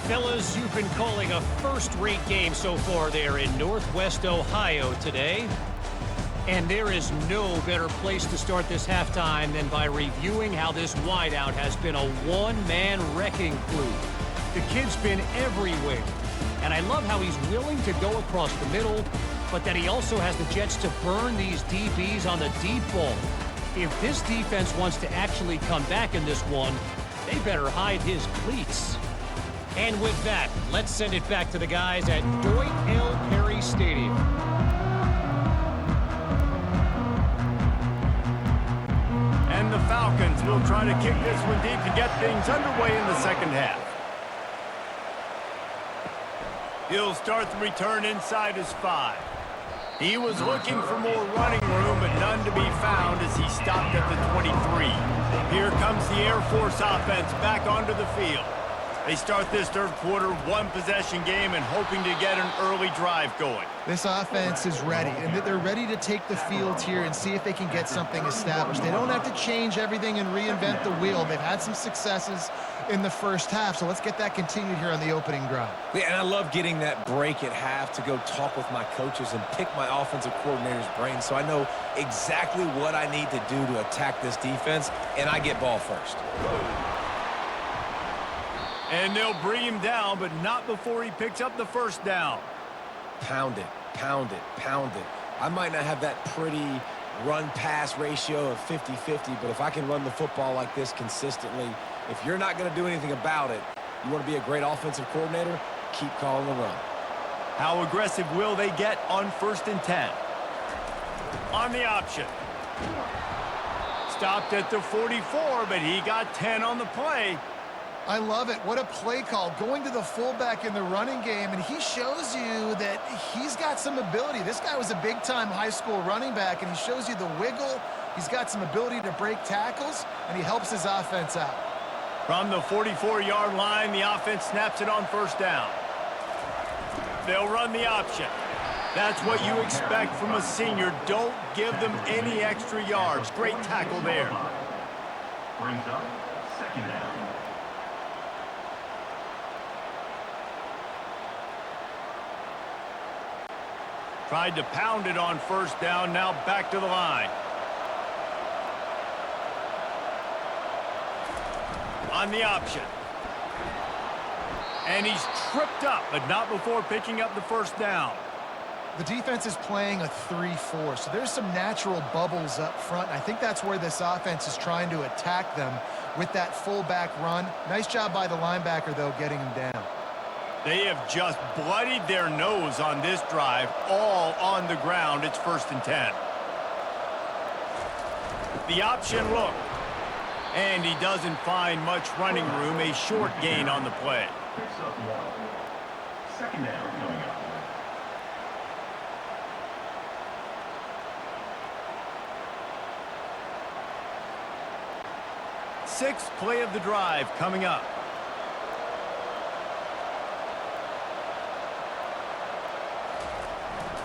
Fellas, you've been calling a first-rate game so far there in Northwest Ohio today. And there is no better place to start this halftime than by reviewing how this wideout has been a one-man wrecking crew. The kid's been everywhere. And I love how he's willing to go across the middle, but that he also has the jets to burn these DBs on the deep ball. If this defense wants to actually come back in this one, they better hide his cleats. And with that, let's send it back to the guys at Dwight L. Perry Stadium. And the Falcons will try to kick this one deep to get things underway in the 2nd half. He'll start the return inside his 5. He was looking for more running room, but none to be found as he stopped at the 23. Here comes the Air Force offense back onto the field. They start this 3rd quarter one-possession game and hoping to get an early drive going. This offense is ready, and they're ready to take the field here and see if they can get something established. They don't have to change everything and reinvent the wheel. They've had some successes in the first half, so let's get that continued here on the opening drive. Yeah, and I love getting that break at half to go talk with my coaches and pick my offensive coordinator's brain so I know exactly what I need to do to attack this defense, and I get ball first. And they'll bring him down, but not before he picks up the 1st down. Pound it, pound it, pound it. I might not have that pretty run-pass ratio of 50-50, but if I can run the football like this consistently, if you're not going to do anything about it, you want to be a great offensive coordinator, keep calling the run. How aggressive will they get on 1st and 10? On the option. Stopped at the 44, but he got 10 on the play. I love it. What a play call. Going to the fullback in the running game, and he shows you that he's got some ability. This guy was a big-time high school running back, and he shows you the wiggle. He's got some ability to break tackles, and he helps his offense out. From the 44-yard line, the offense snaps it on 1st down. They'll run the option. That's what you expect from a senior. Don't give them any extra yards. Great tackle there. Brings up 2nd down. Tried to pound it on 1st down, now back to the line. On the option. And he's tripped up, but not before picking up the 1st down. The defense is playing a 3-4, so there's some natural bubbles up front. And I think that's where this offense is trying to attack them with that fullback run. Nice job by the linebacker, though, getting him down. They have just bloodied their nose on this drive, all on the ground. It's 1st and 10. The option look. And he doesn't find much running room, a short gain on the play. Picks up 1. Second down coming up. 6th play of the drive coming up.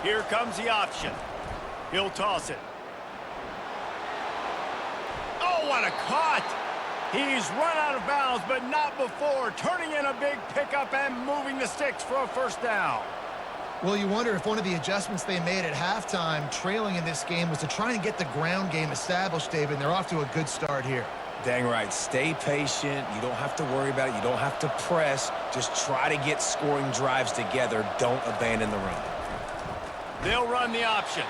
Here comes the option. He'll toss it. Oh, what a cut! He's run out of bounds, but not before turning in a big pickup and moving the sticks for a first down. Well, you wonder if one of the adjustments they made at halftime, trailing in this game, was to try and get the ground game established, David, and they're off to a good start here. Dang right. Stay patient. You don't have to worry about it. You don't have to press. Just try to get scoring drives together. Don't abandon the run. They'll run the option.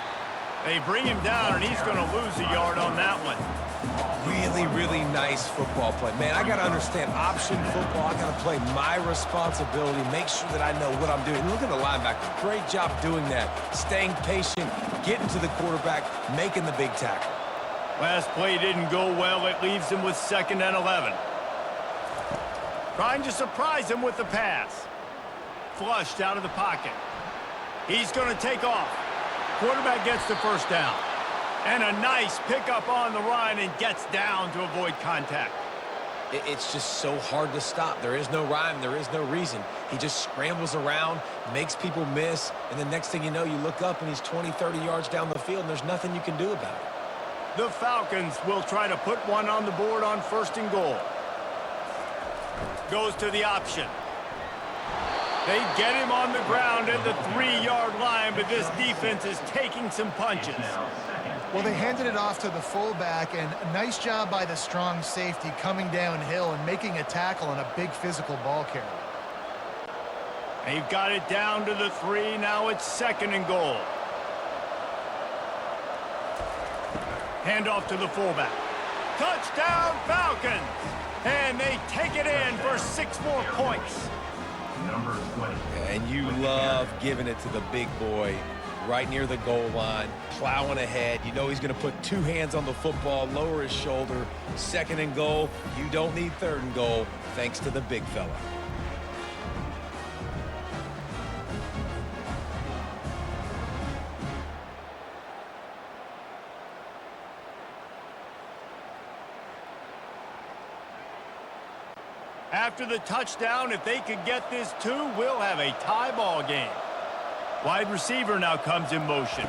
They bring him down, and he's going to lose a yard on that one. Really, really nice football play. Man, I got to understand option football. I got to play my responsibility, make sure that I know what I'm doing. Look at the linebacker. Great job doing that. Staying patient, getting to the quarterback, making the big tackle. Last play didn't go well. It leaves him with 2nd and 11. Trying to surprise him with the pass. Flushed out of the pocket. He's going to take off. Quarterback gets the first down. And a nice pickup on the run and gets down to avoid contact. It's just so hard to stop. There is no rhyme. There is no reason. He just scrambles around, makes people miss, and the next thing you know, you look up and he's 20, 30 yards down the field, and there's nothing you can do about it. The Falcons will try to put one on the board on 1st and goal. Goes to the option. They get him on the ground at the 3-yard line, but this defense is taking some punches. Well, they handed it off to the fullback, and a nice job by the strong safety coming downhill and making a tackle on a big physical ball carrier. They've got it down to the 3. Now it's 2nd and goal. Handoff to the fullback. Touchdown, Falcons! And they take it in for 6 more points. Number 20. And you love giving it to the big boy right near the goal line, plowing ahead. You know he's going to put 2 hands on the football, lower his shoulder. 2nd and goal. You don't need 3rd and goal, thanks to the big fella. After the touchdown, if they could get this 2, we'll have a tie ball game. Wide receiver now comes in motion.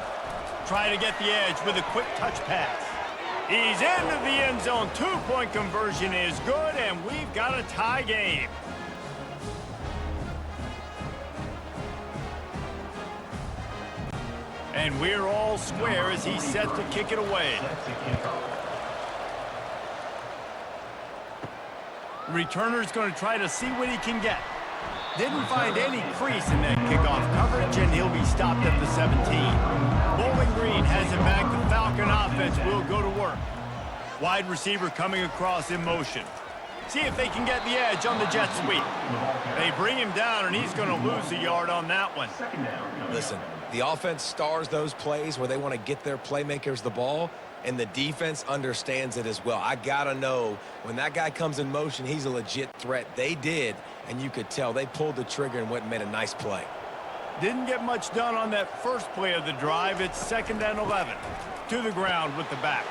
Trying to get the edge with a quick touch pass. He's into the end zone. 2-point conversion is good, and we've got a tie game. And we're all square as he's set to kick it away. Returner's going to try to see what he can get. Didn't find any crease in that kickoff coverage, and he'll be stopped at the 17. Bowling Green has it back. The Falcon offense will go to work. Wide receiver coming across in motion. See if they can get the edge on the jet sweep. They bring him down, and he's going to lose a yard on that one. Listen, the offense stars those plays where they want to get their playmakers the ball, and the defense understands it as well. I got to know when that guy comes in motion, he's a legit threat. They did, and you could tell they pulled the trigger and went and made a nice play. Didn't get much done on that first play of the drive. It's 2nd and 11. To the ground with the back.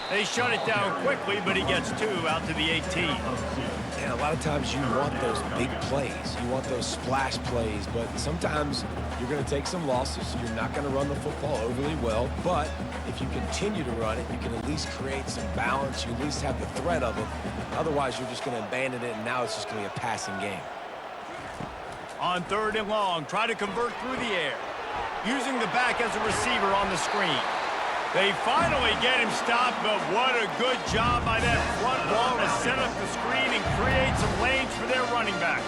They shut it down quickly, but he gets 2 out to the 18. And a lot of times you want those big plays. You want those splash plays, but sometimes you're going to take some losses. You're not going to run the football overly well, but if you continue to run it, you can at least create some balance. You at least have the threat of it. Otherwise, you're just going to abandon it, and now it's just going to be a passing game. On 3rd and long, try to convert through the air. Using the back as a receiver on the screen. They finally get him stopped, but what a good job by that front wall to set up the screen and create some lanes for their running back.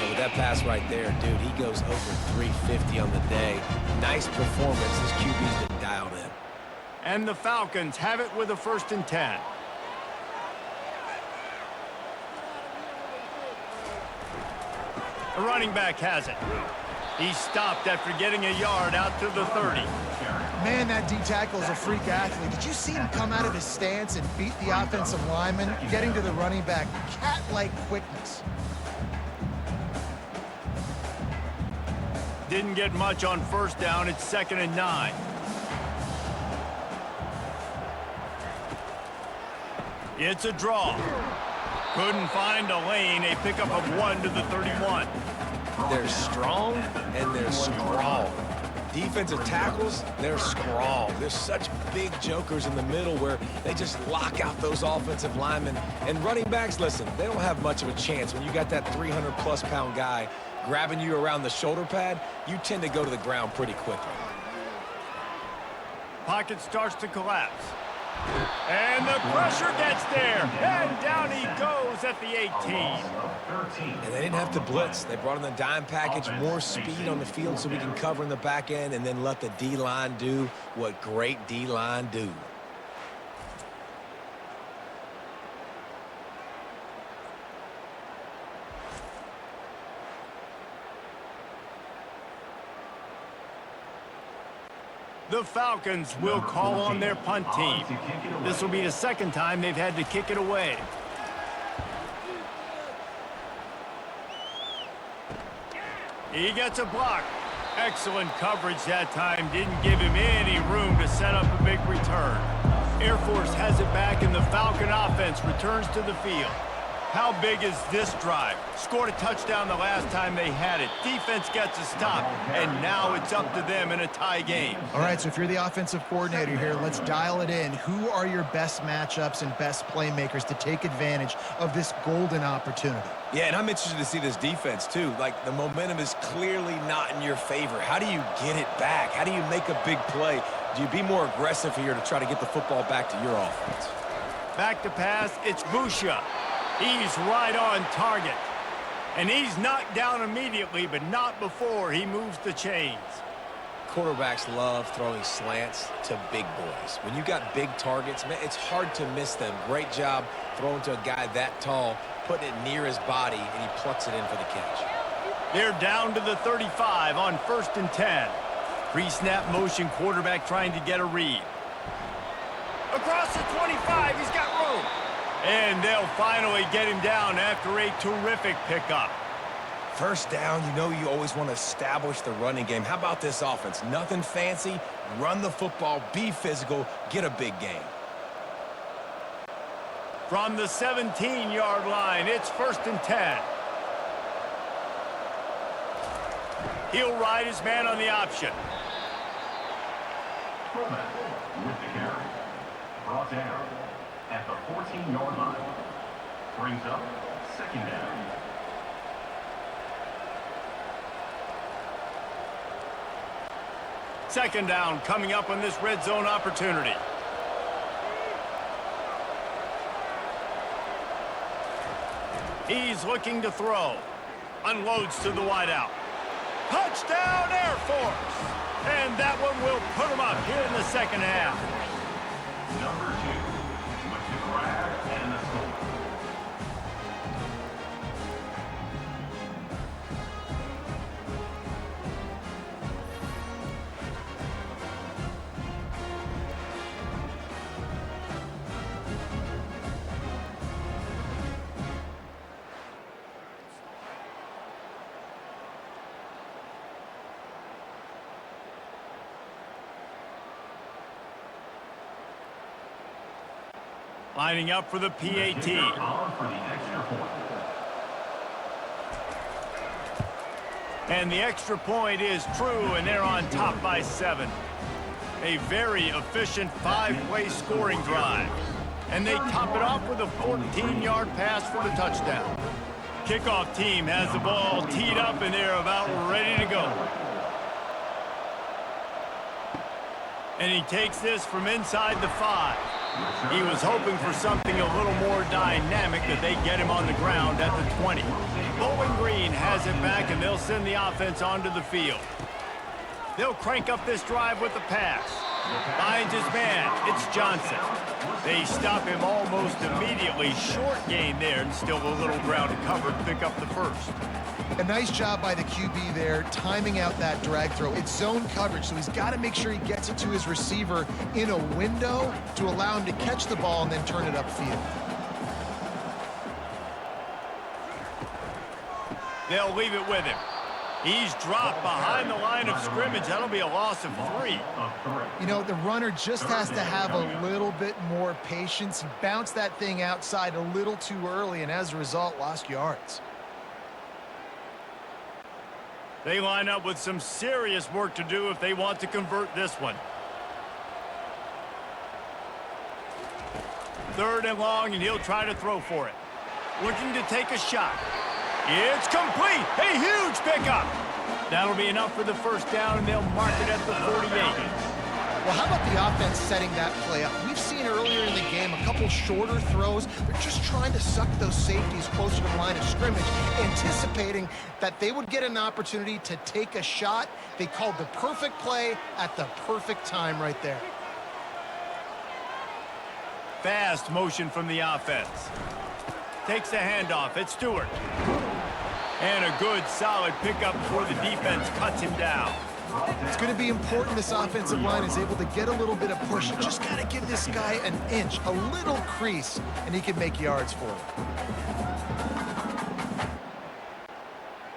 With that pass right there, dude, he goes over 350 on the day. Nice performance. This QB's been dialed in. And the Falcons have it with a 1st and 10. The running back has it. He stopped after getting a yard out to the 30. Man, that D-tackle is a freak athlete. Did you see him come out of his stance and beat the offensive lineman, getting to the running back? Cat-like quickness. Didn't get much on first down. It's 2nd and 9. It's a draw. Couldn't find a lane. A pickup of 1 to the 31. They're strong and they're strong. Defensive tackles, they're strong. There's such big jokers in the middle where they just lock out those offensive linemen. And running backs, listen, they don't have much of a chance. When you got that 300-plus pound guy grabbing you around the shoulder pad, you tend to go to the ground pretty quickly. Pocket starts to collapse. And the pressure gets there. And down he goes at the 18. And they didn't have to blitz. They brought in the dime package, more speed on the field so we can cover in the back end and then let the D-line do what great D-line do. The Falcons will call on their punt team. This will be the 2nd time they've had to kick it away. He gets a block. Excellent coverage that time. Didn't give him any room to set up a big return. Air Force has it back, and the Falcon offense returns to the field. How big is this drive? Scored a touchdown the last time they had it. Defense gets a stop, and now it's up to them in a tie game. All right, so if you're the offensive coordinator here, let's dial it in. Who are your best matchups and best playmakers to take advantage of this golden opportunity? Yeah, and I'm interested to see this defense, too. Like, the momentum is clearly not in your favor. How do you get it back? How do you make a big play? Do you be more aggressive here to try to get the football back to your offense? Back to pass, it's Busha. He's right on target. And he's knocked down immediately, but not before he moves the chains. Quarterbacks love throwing slants to big boys. When you got big targets, man, it's hard to miss them. Great job throwing to a guy that tall, putting it near his body, and he plucks it in for the catch. They're down to the 35 on 1st and 10. Pre-snap motion, quarterback trying to get a read. Across the 25, he's got room. And they'll finally get him down after a terrific pickup. First down, you know you always want to establish the running game. How about this offense? Nothing fancy. Run the football, be physical, get a big gain. From the 17-yard line, it's 1st and 10. He'll ride his man on the option. Coleman with the carry. Brought down at the 14-yard line. Brings up 2nd down. Second down coming up on this red zone opportunity. He's looking to throw. Unloads to the wideout. Touchdown Air Force! And that one will put him up here in the 2nd half. Number 2 with the grab and the score. Lining up for the PAT. And the extra point is true, and they're on top by 7. A very efficient 5-play scoring drive. And they top it off with a 14-yard pass for the touchdown. Kickoff team has the ball teed up, and they're about ready to go. And he takes this from inside the 5. He was hoping for something a little more dynamic, that they get him on the ground at the 20. Bowling Green has it back, and they'll send the offense onto the field. They'll crank up this drive with the pass. Finds his man. It's Johnson. They stop him almost immediately. Short gain there, and still a little ground to cover to pick up the first. A nice job by the QB there, timing out that drag throw. It's zone coverage, so he's got to make sure he gets it to his receiver in a window to allow him to catch the ball and then turn it upfield. They'll leave it with him. He's dropped behind the line of scrimmage. That'll be a loss of 3. You know, the runner just has to have a little bit more patience. He bounced that thing outside a little too early, and as a result, lost yards. They line up with some serious work to do if they want to convert this one. 3rd and long, and he'll try to throw for it. Looking to take a shot. It's complete. A huge pickup. That'll be enough for the first down, and they'll mark it at the 48. Well, how about the offense setting that play up? We've seen earlier in the game a couple shorter throws. They're just trying to suck those safeties closer to the line of scrimmage, anticipating that they would get an opportunity to take a shot. They called the perfect play at the perfect time right there. Fast motion from the offense. Takes the handoff. It's Stewart. And a good, solid pickup before the defense cuts him down. It's going to be important this offensive line is able to get a little bit of push. Just got to give this guy an inch, a little crease, and he can make yards for it.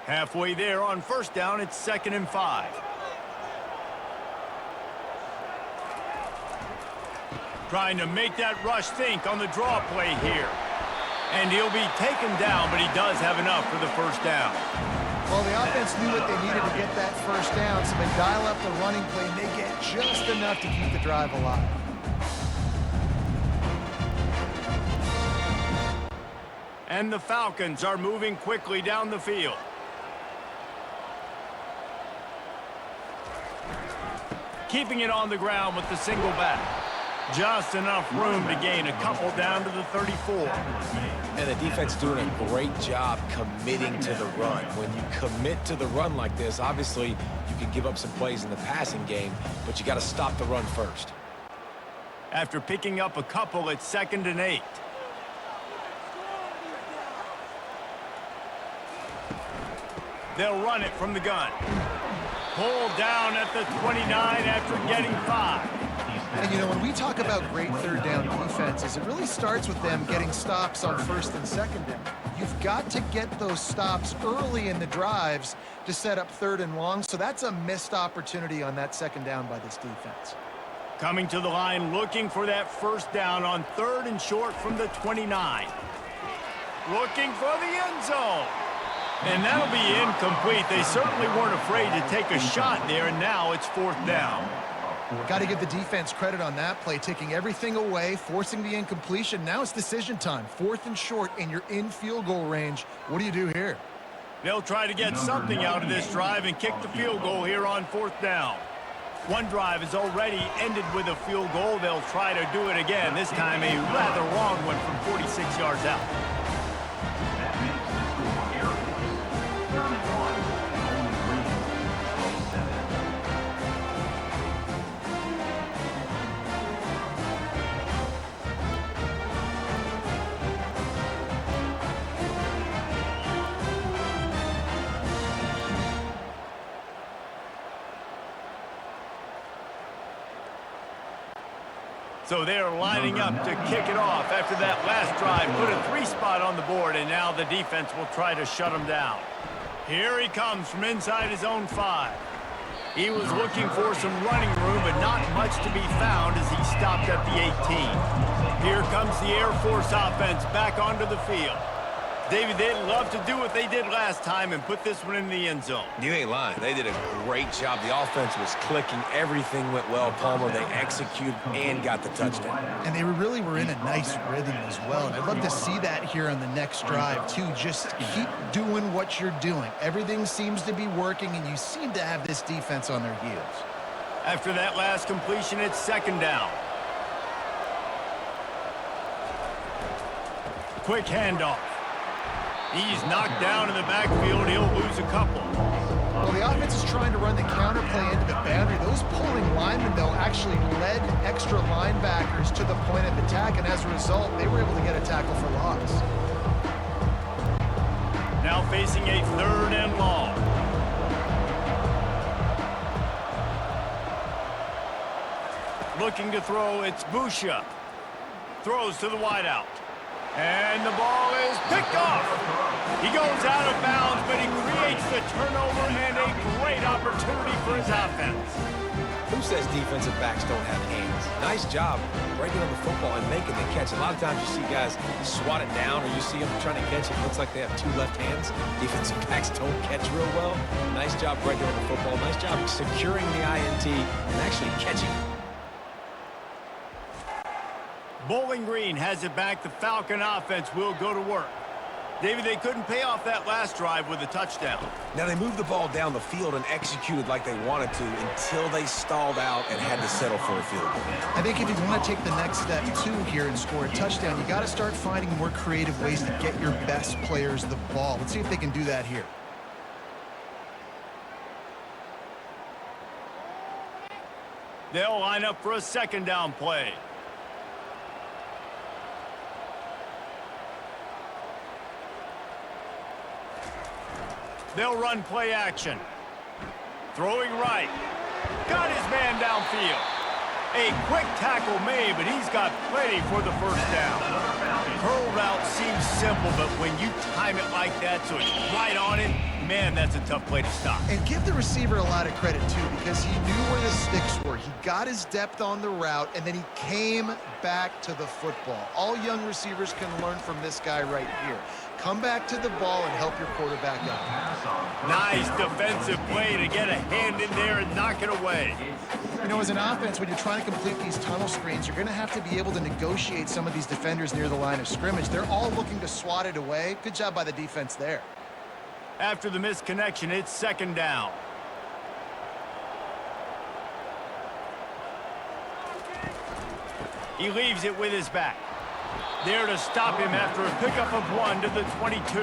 Halfway there on first down, it's 2nd and 5. Trying to make that rush think on the draw play here. And he'll be taken down, but he does have enough for the first down. Well, the offense knew what they needed to get that first down, so they dial up the running play, and they get just enough to keep the drive alive. And the Falcons are moving quickly down the field. Keeping it on the ground with the single back. Just enough room to gain a couple down to the 34. And the defense doing a great job committing to the run. When you commit to the run like this, obviously you can give up some plays in the passing game, but you got to stop the run first. After picking up a couple, it's 2nd and 8. They'll run it from the gun. Pulled down at the 29 after getting 5. And, you know, when we talk about great 3rd down defenses, it really starts with them getting stops on 1st and 2nd down. You've got to get those stops early in the drives to set up 3rd and long, so that's a missed opportunity on that 2nd down by this defense. Coming to the line, looking for that first down on 3rd and short from the 29. Looking for the end zone. And that'll be incomplete. They certainly weren't afraid to take a shot there, and now it's 4th down. Got to give the defense credit on that play, taking everything away, forcing the incompletion. Now it's decision time. 4th and short, and you're in field goal range. What do you do here? They'll try to get something out of this drive and kick the field goal here on 4th down. One drive has already ended with a field goal. They'll try to do it again, this time a rather long one from 46 yards out. That makes the score Air Force 31, Bowling Green 27. So they're lining up to kick it off after that last drive. Put a 3 spot on the board, and now the defense will try to shut him down. Here he comes from inside his own 5. He was looking for some running room, but not much to be found as he stopped at the 18. Here comes the Air Force offense back onto the field. David, they'd love to do what they did last time and put this one in the end zone. You ain't lying. They did a great job. The offense was clicking. Everything went well, Palmer. They executed and got the touchdown. And they really were in a nice rhythm as well. And I'd love to see that here on the next drive, too. Just keep doing what you're doing. Everything seems to be working, and you seem to have this defense on their heels. After that last completion, it's 2nd down. Quick handoff. He's knocked down in the backfield. He'll lose a couple. Well, the offense is trying to run the counter play into the boundary. Those pulling linemen, though, actually led extra linebackers to the point of attack, and as a result, they were able to get a tackle for loss. now facing a 3rd and long. Looking to throw, it's Busha. Throws to the wideout. And the ball is picked off. He goes out of bounds, but he creates the turnover and a great opportunity for his offense. Who says defensive backs don't have hands? Nice job breaking on the football and making the catch. A lot of times you see guys swat it down, or you see them trying to catch it. It looks like they have 2 left hands. Defensive backs don't catch real well. Nice job breaking on the football. Nice job securing the INT and actually catching it. Bowling Green has it back. The Falcon offense will go to work. David, they couldn't pay off that last drive with a touchdown. Now, they moved the ball down the field and executed like they wanted to until they stalled out and had to settle for a field goal. I think if you want to take the next step, too, here and score a touchdown, you got to start finding more creative ways to get your best players the ball. Let's see if they can do that here. They'll line up for a 2nd down play. They'll run play action. Throwing right. Got his man downfield. A quick tackle made, but he's got plenty for the 1st down. Curl route seems simple, but when you time it like that so it's right on it, man, that's a tough play to stop. And give the receiver a lot of credit, too, because he knew where the sticks were. He got his depth on the route, and then he came back to the football. All young receivers can learn from this guy right here. Come back to the ball and help your quarterback out. Nice defensive play to get a hand in there and knock it away. You know, as an offense, when you're trying to complete these tunnel screens, you're going to have to be able to negotiate some of these defenders near the line of scrimmage. They're all looking to swat it away. Good job by the defense there. After the missed connection, it's 2nd down. He leaves it with his back. There to stop him after a pickup of 1 to the 22.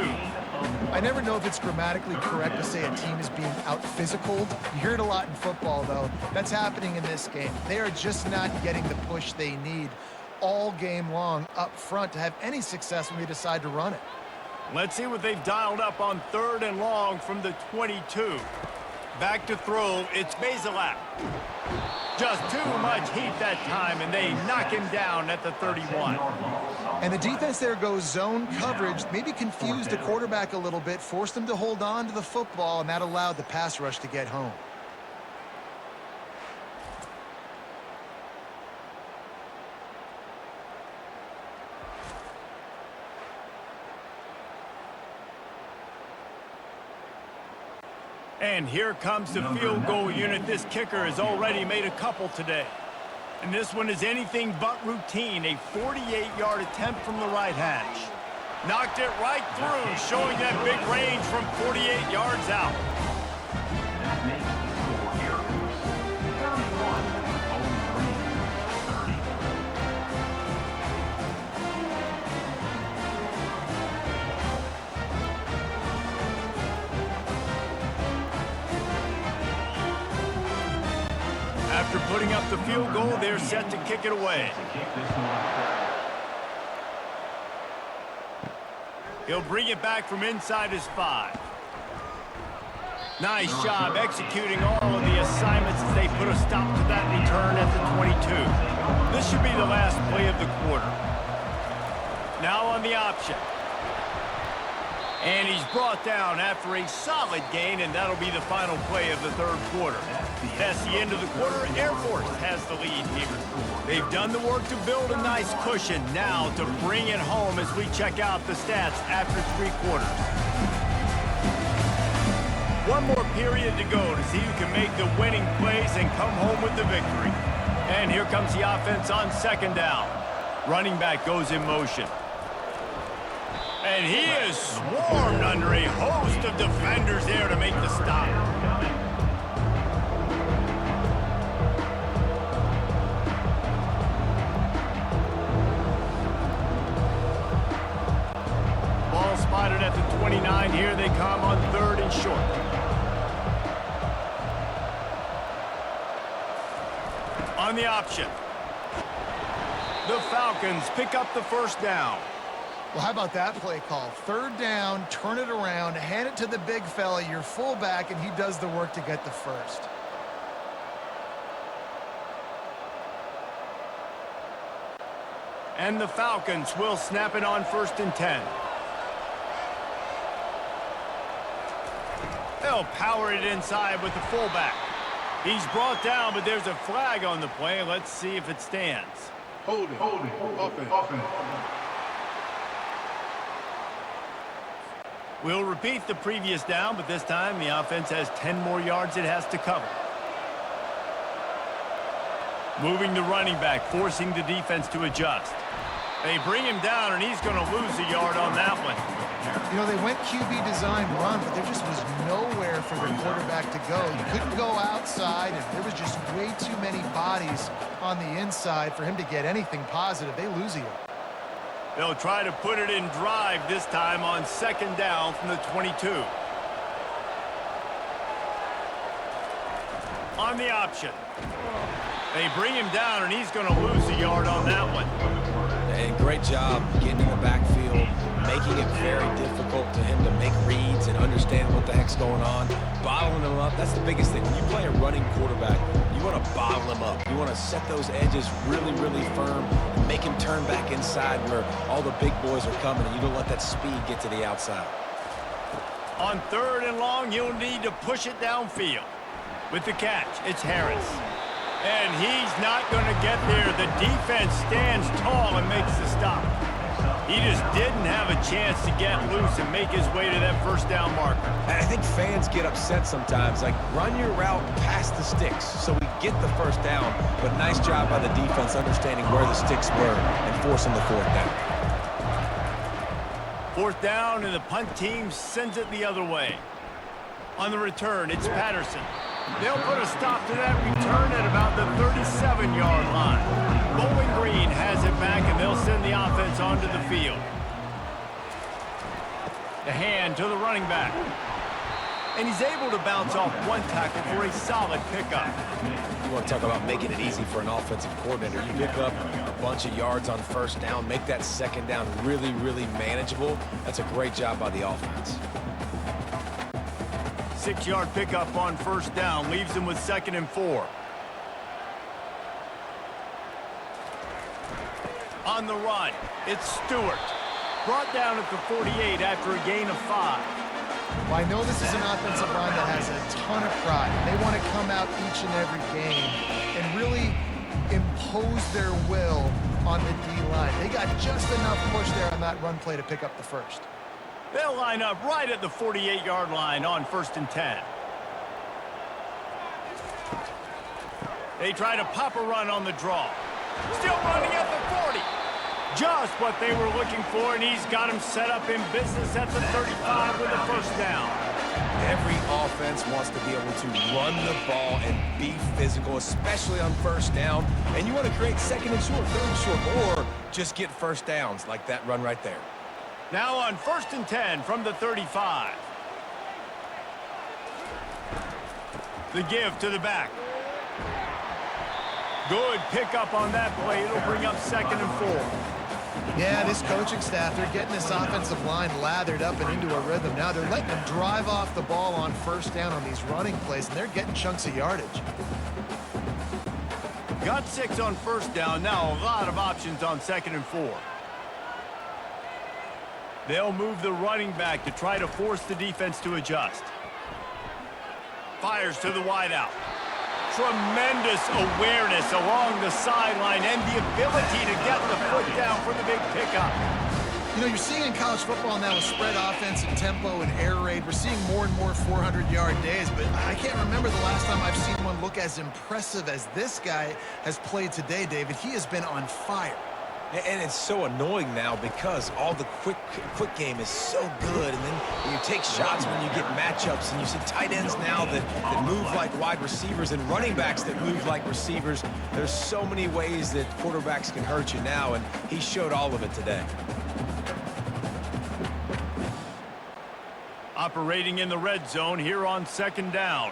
I never know if it's grammatically correct to say a team is being out-physicaled. You hear it a lot in football, though. That's happening in this game. They are just not getting the push they need all game long up front to have any success when they decide to run it. Let's see what they've dialed up on 3rd and long from the 22. Back to throw, it's Bazelak. Just too much heat that time, and they knock him down at the 31. And the defense there goes zone coverage, maybe confused the quarterback a little bit, forced him to hold on to the football, and that allowed the pass rush to get home. And here comes the field goal unit. This kicker has already made a couple today. And this one is anything but routine. A 48-yard attempt from the right hash. Knocked it right through, showing that big range from 48 yards out. That makes it 4 air force. 31, home 3, 30. After putting up the field goal, they're set to kick it away. He'll bring it back from inside his 5. Nice job executing all of the assignments as they put a stop to that return at the 22. This should be the last play of the quarter. Now on the option. And he's brought down after a solid gain, and that'll be the final play of the 3rd quarter. That's the end of the quarter. Air Force has the lead here. They've done the work to build a nice cushion. Now to bring it home as we check out the stats after 3 quarters. One more period to go to see who can make the winning plays and come home with the victory. And here comes the offense on 2nd down. Running back goes in motion. And he is swarmed under a host of defenders there to make the stop. Ball spotted at the 29. Here they come on 3rd and short. On the option. The Falcons pick up the 1st down. Well, how about that play call? Third down, turn it around, hand it to the big fella, your fullback, and he does the work to get the first. And the Falcons will snap it on 1st and 10. They'll power it inside with the fullback. He's brought down, but there's a flag on the play. Let's see if it stands. Holding. Offense. We'll repeat the previous down, but this time the offense has 10 more yards it has to cover. Moving the running back, forcing the defense to adjust. They bring him down, and he's going to lose a yard on that one. You know, they went QB design run, but there just was nowhere for the quarterback to go. He couldn't go outside, and there was just way too many bodies on the inside for him to get anything positive. They lose a yard. They'll try to put it in drive this time on 2nd down from the 22. On the option. They bring him down, and he's going to lose a yard on that one. And great job getting in the backfield, making it very difficult to him to make reads and understand what the heck's going on. Bottling him up, that's the biggest thing. When you play a running quarterback, you want to bottle him up. You want to set those edges really, really firm and make him turn back inside where all the big boys are coming, and you don't let that speed get to the outside. On 3rd and long, you'll need to push it downfield. With the catch, it's Harris. And he's not going to get there. The defense stands tall and makes the stop. He just didn't have a chance to get loose and make his way to that 1st down marker. I think fans get upset sometimes. Like, run your route past the sticks so we get the 1st down. But nice job by the defense understanding where the sticks were and forcing the 4th down. 4th down, and the punt team sends it the other way. On the return, it's Patterson. They'll put a stop to that return at about the 37-yard line. Bowling Green has it back, and they'll send the offense onto the field. The hand to the running back. And he's able to bounce off one tackle for a solid pickup. You want to talk about making it easy for an offensive coordinator. You pick up a bunch of yards on 1st down, make that 2nd down really, really manageable. That's a great job by the offense. 6-yard pickup on 1st down, leaves him with 2nd and 4. On the run, it's Stewart. Brought down at the 48 after a gain of 5. Well, I know this is an offensive line that has a ton of pride. They want to come out each and every game and really impose their will on the D-line. They got just enough push there on that run play to pick up the 1st. They'll line up right at the 48-yard line on 1st and 10. They try to pop a run on the draw. Still running at the 40. Just what they were looking for, and he's got him set up in business at the 35 with a 1st down. Every offense wants to be able to run the ball and be physical, especially on 1st down. And you want to create 2nd and short, 3rd and short, or just get 1st downs like that run right there. Now on 1st and 10 from the 35. The give to the back. Good pickup on that play. It'll bring up 2nd and 4. Yeah, this coaching staff, they're getting this offensive line lathered up and into a rhythm. Now they're letting them drive off the ball on 1st down on these running plays, and they're getting chunks of yardage. Got 6 on 1st down. Now a lot of options on 2nd and 4. They'll move the running back to try to force the defense to adjust. Fires to the wideout. Tremendous awareness along the sideline and the ability to get the foot down for the big pickup. You know, you're seeing in college football now with spread offense and tempo and air raid, we're seeing more and more 400-yard days, but I can't remember the last time I've seen one look as impressive as this guy has played today, David. He has been on fire. And it's so annoying now because all the quick game is so good, and then you take shots when you get matchups, and you see tight ends now that move like wide receivers and running backs that move like receivers. There's so many ways that quarterbacks can hurt you now, and he showed all of it today. Operating in the red zone here on 2nd down.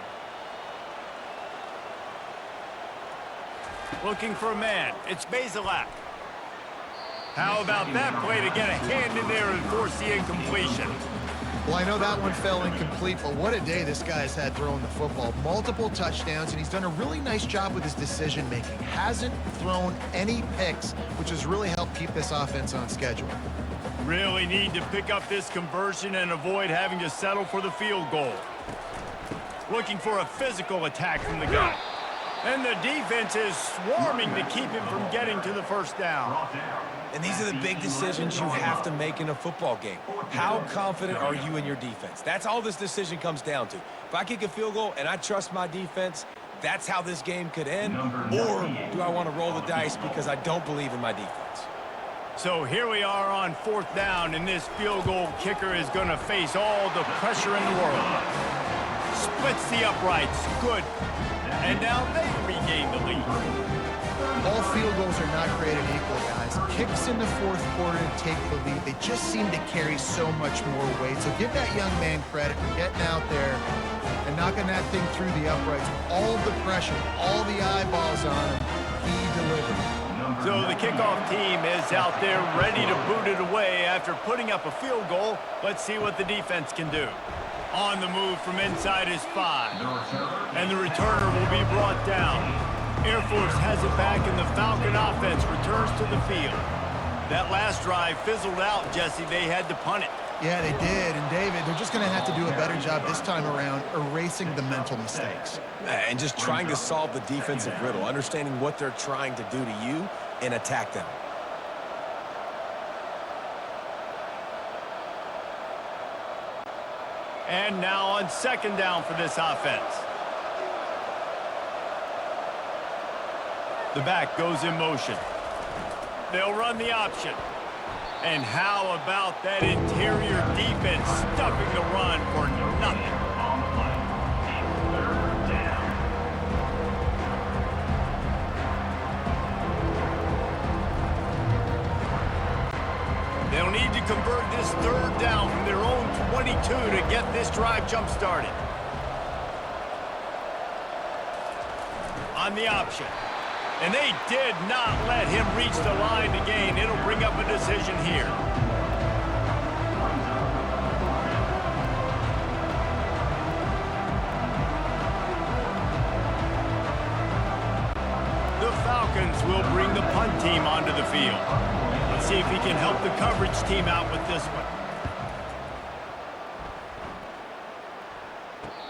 Looking for a man. It's Basilak. How about that play to get a hand in there and force the incompletion? Well, I know that one fell incomplete, but what a day this guy's had throwing the football. Multiple touchdowns, and he's done a really nice job with his decision-making. Hasn't thrown any picks, which has really helped keep this offense on schedule. Really need to pick up this conversion and avoid having to settle for the field goal. Looking for a physical attack from the guy. And the defense is swarming to keep him from getting to the first down. And these are the big decisions you have to make in a football game. How confident are you in your defense? That's all this decision comes down to. If I kick a field goal and I trust my defense, that's how this game could end. Or do I want to roll the dice because I don't believe in my defense? So here we are on 4th down, and this field goal kicker is going to face all the pressure in the world. Splits the uprights. Good. And now they regain the lead. All field goals are not created equal, guys. Kicks in the 4th quarter to take the lead. They just seem to carry so much more weight. So give that young man credit for getting out there and knocking that thing through the uprights. All the pressure, all the eyeballs on him, he delivered. So the kickoff team is out there ready to boot it away after putting up a field goal. Let's see what the defense can do. On the move from inside his 5. And the returner will be brought down. Air Force has it back, and the Falcon offense returns to the field. That last drive fizzled out, Jesse. They had to punt it. Yeah, they did. And, David, they're just going to have to do a better job this time around erasing the mental mistakes. And just trying to solve the defensive riddle, understanding what they're trying to do to you and attack them. And now on 2nd down for this offense. The back goes in motion. They'll run the option. And how about that interior defense stuffing the run for nothing? On the play, 3rd down. They'll need to convert this 3rd down from their own 22 to get this drive jump-started. On the option. And they did not let him reach the line to gain. It'll bring up a decision here. The Falcons will bring the punt team onto the field. Let's see if he can help the coverage team out with this one.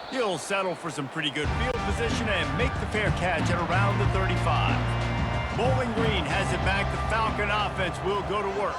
He'll settle for some pretty good field position and make the fair catch at around the 35. Bowling Green has it back. The Falcon offense will go to work.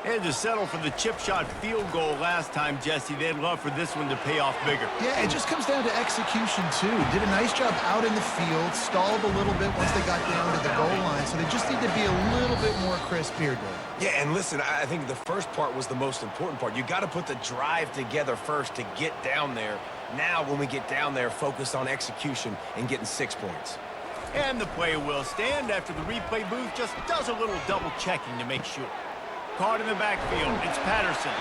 They had to settle for the chip shot field goal last time, Jesse. They'd love for this one to pay off bigger. Yeah, it just comes down to execution, too. Did a nice job out in the field, stalled a little bit once they got down to the goal line, so they just need to be a little bit more crisp here, Dave. Yeah, and listen, I think the first part was the most important part. You got to put the drive together first to get down there. Now, when we get down there, focus on execution and getting 6 points. And the play will stand after the replay booth just does a little double checking to make sure. Caught in the backfield, it's Patterson.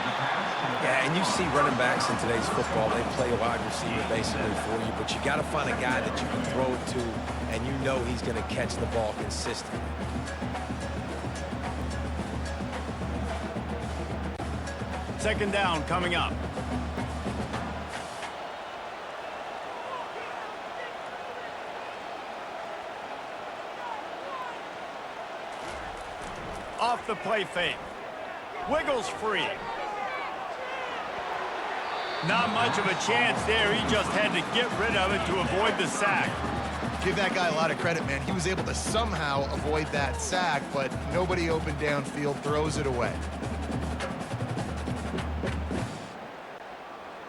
Yeah, and you see running backs in today's football, they play a wide receiver basically for you, but you got to find a guy that you can throw it to, and you know he's going to catch the ball consistently. Second down coming up. Off the play fake. Wiggles free. Not much of a chance there. He just had to get rid of it to avoid the sack. Give that guy a lot of credit, man. He was able to somehow avoid that sack, but nobody open downfield, throws it away.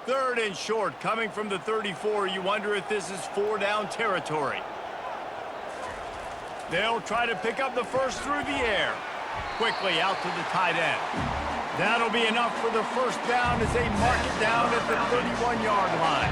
3rd and short, coming from the 34. You wonder if this is 4-down territory. They'll try to pick up the first through the air. Quickly out to the tight end. That'll be enough for the first down as they mark it down at the 31-yard line.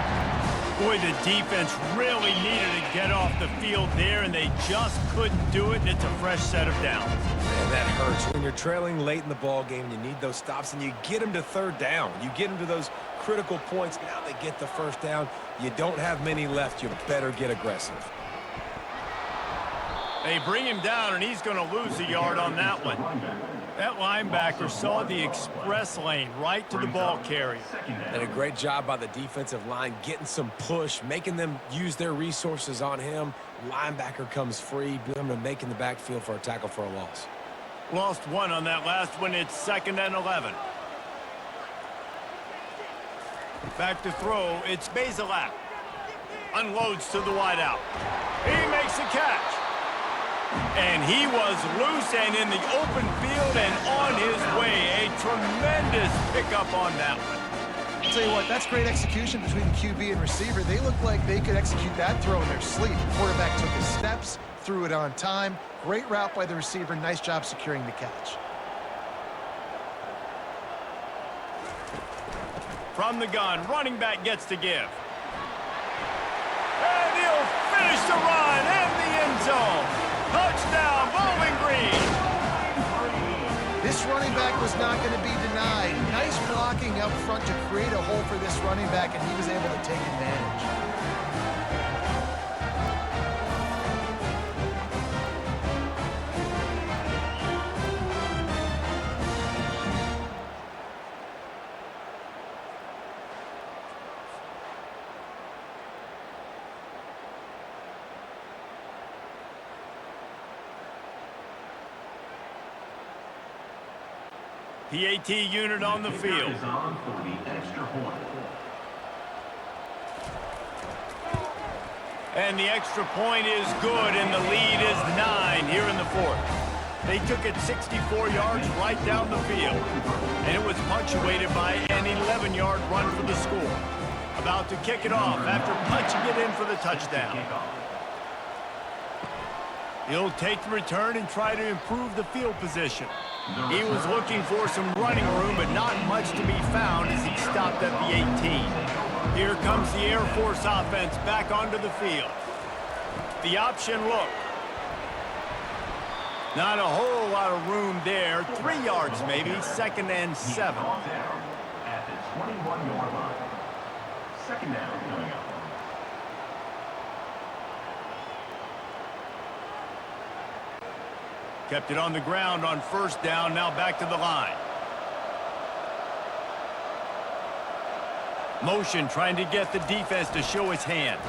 Boy, the defense really needed to get off the field there, and they just couldn't do it, and it's a fresh set of downs. And that hurts. When you're trailing late in the ball game, you need those stops, and you get them to 3rd down. You get them to those critical points. Now they get the first down. You don't have many left. You better get aggressive. They bring him down, and he's going to lose a yard on that one. That linebacker saw the express lane right to the ball carrier. And a great job by the defensive line getting some push, making them use their resources on him. Linebacker comes free, making the backfield for a tackle for a loss. Lost one on that last one. It's 2nd and 11. Back to throw. It's Bazelak. Unloads to the wideout. He makes the catch. And he was loose and in the open field and on his way. A tremendous pickup on that one. I'll tell you what, that's great execution between QB and receiver. They looked like they could execute that throw in their sleep. The quarterback took his steps, threw it on time. Great route by the receiver. Nice job securing the catch. From the gun, running back gets to give. And he'll finish the run in the end zone. Touchdown, Bowling Green. This running back was not going to be denied. Nice blocking up front to create a hole for this running back, and he was able to take advantage. PAT unit on the field. Is on for the extra point. And the extra point is good, and the lead is 9 here in the 4th. They took it 64 yards right down the field, and it was punctuated by an 11-yard run for the score. About to kick it off after punching it in for the touchdown. He'll take the return and try to improve the field position. He was looking for some running room, but not much to be found as he stopped at the 18. Here comes the Air Force offense back onto the field. The option look. Not a whole lot of room there. 3 yards maybe, 2nd and 7. At the 21-yard line. 2nd down coming up. Kept it on the ground on 1st down, now back to the line. Motion trying to get the defense to show his hand.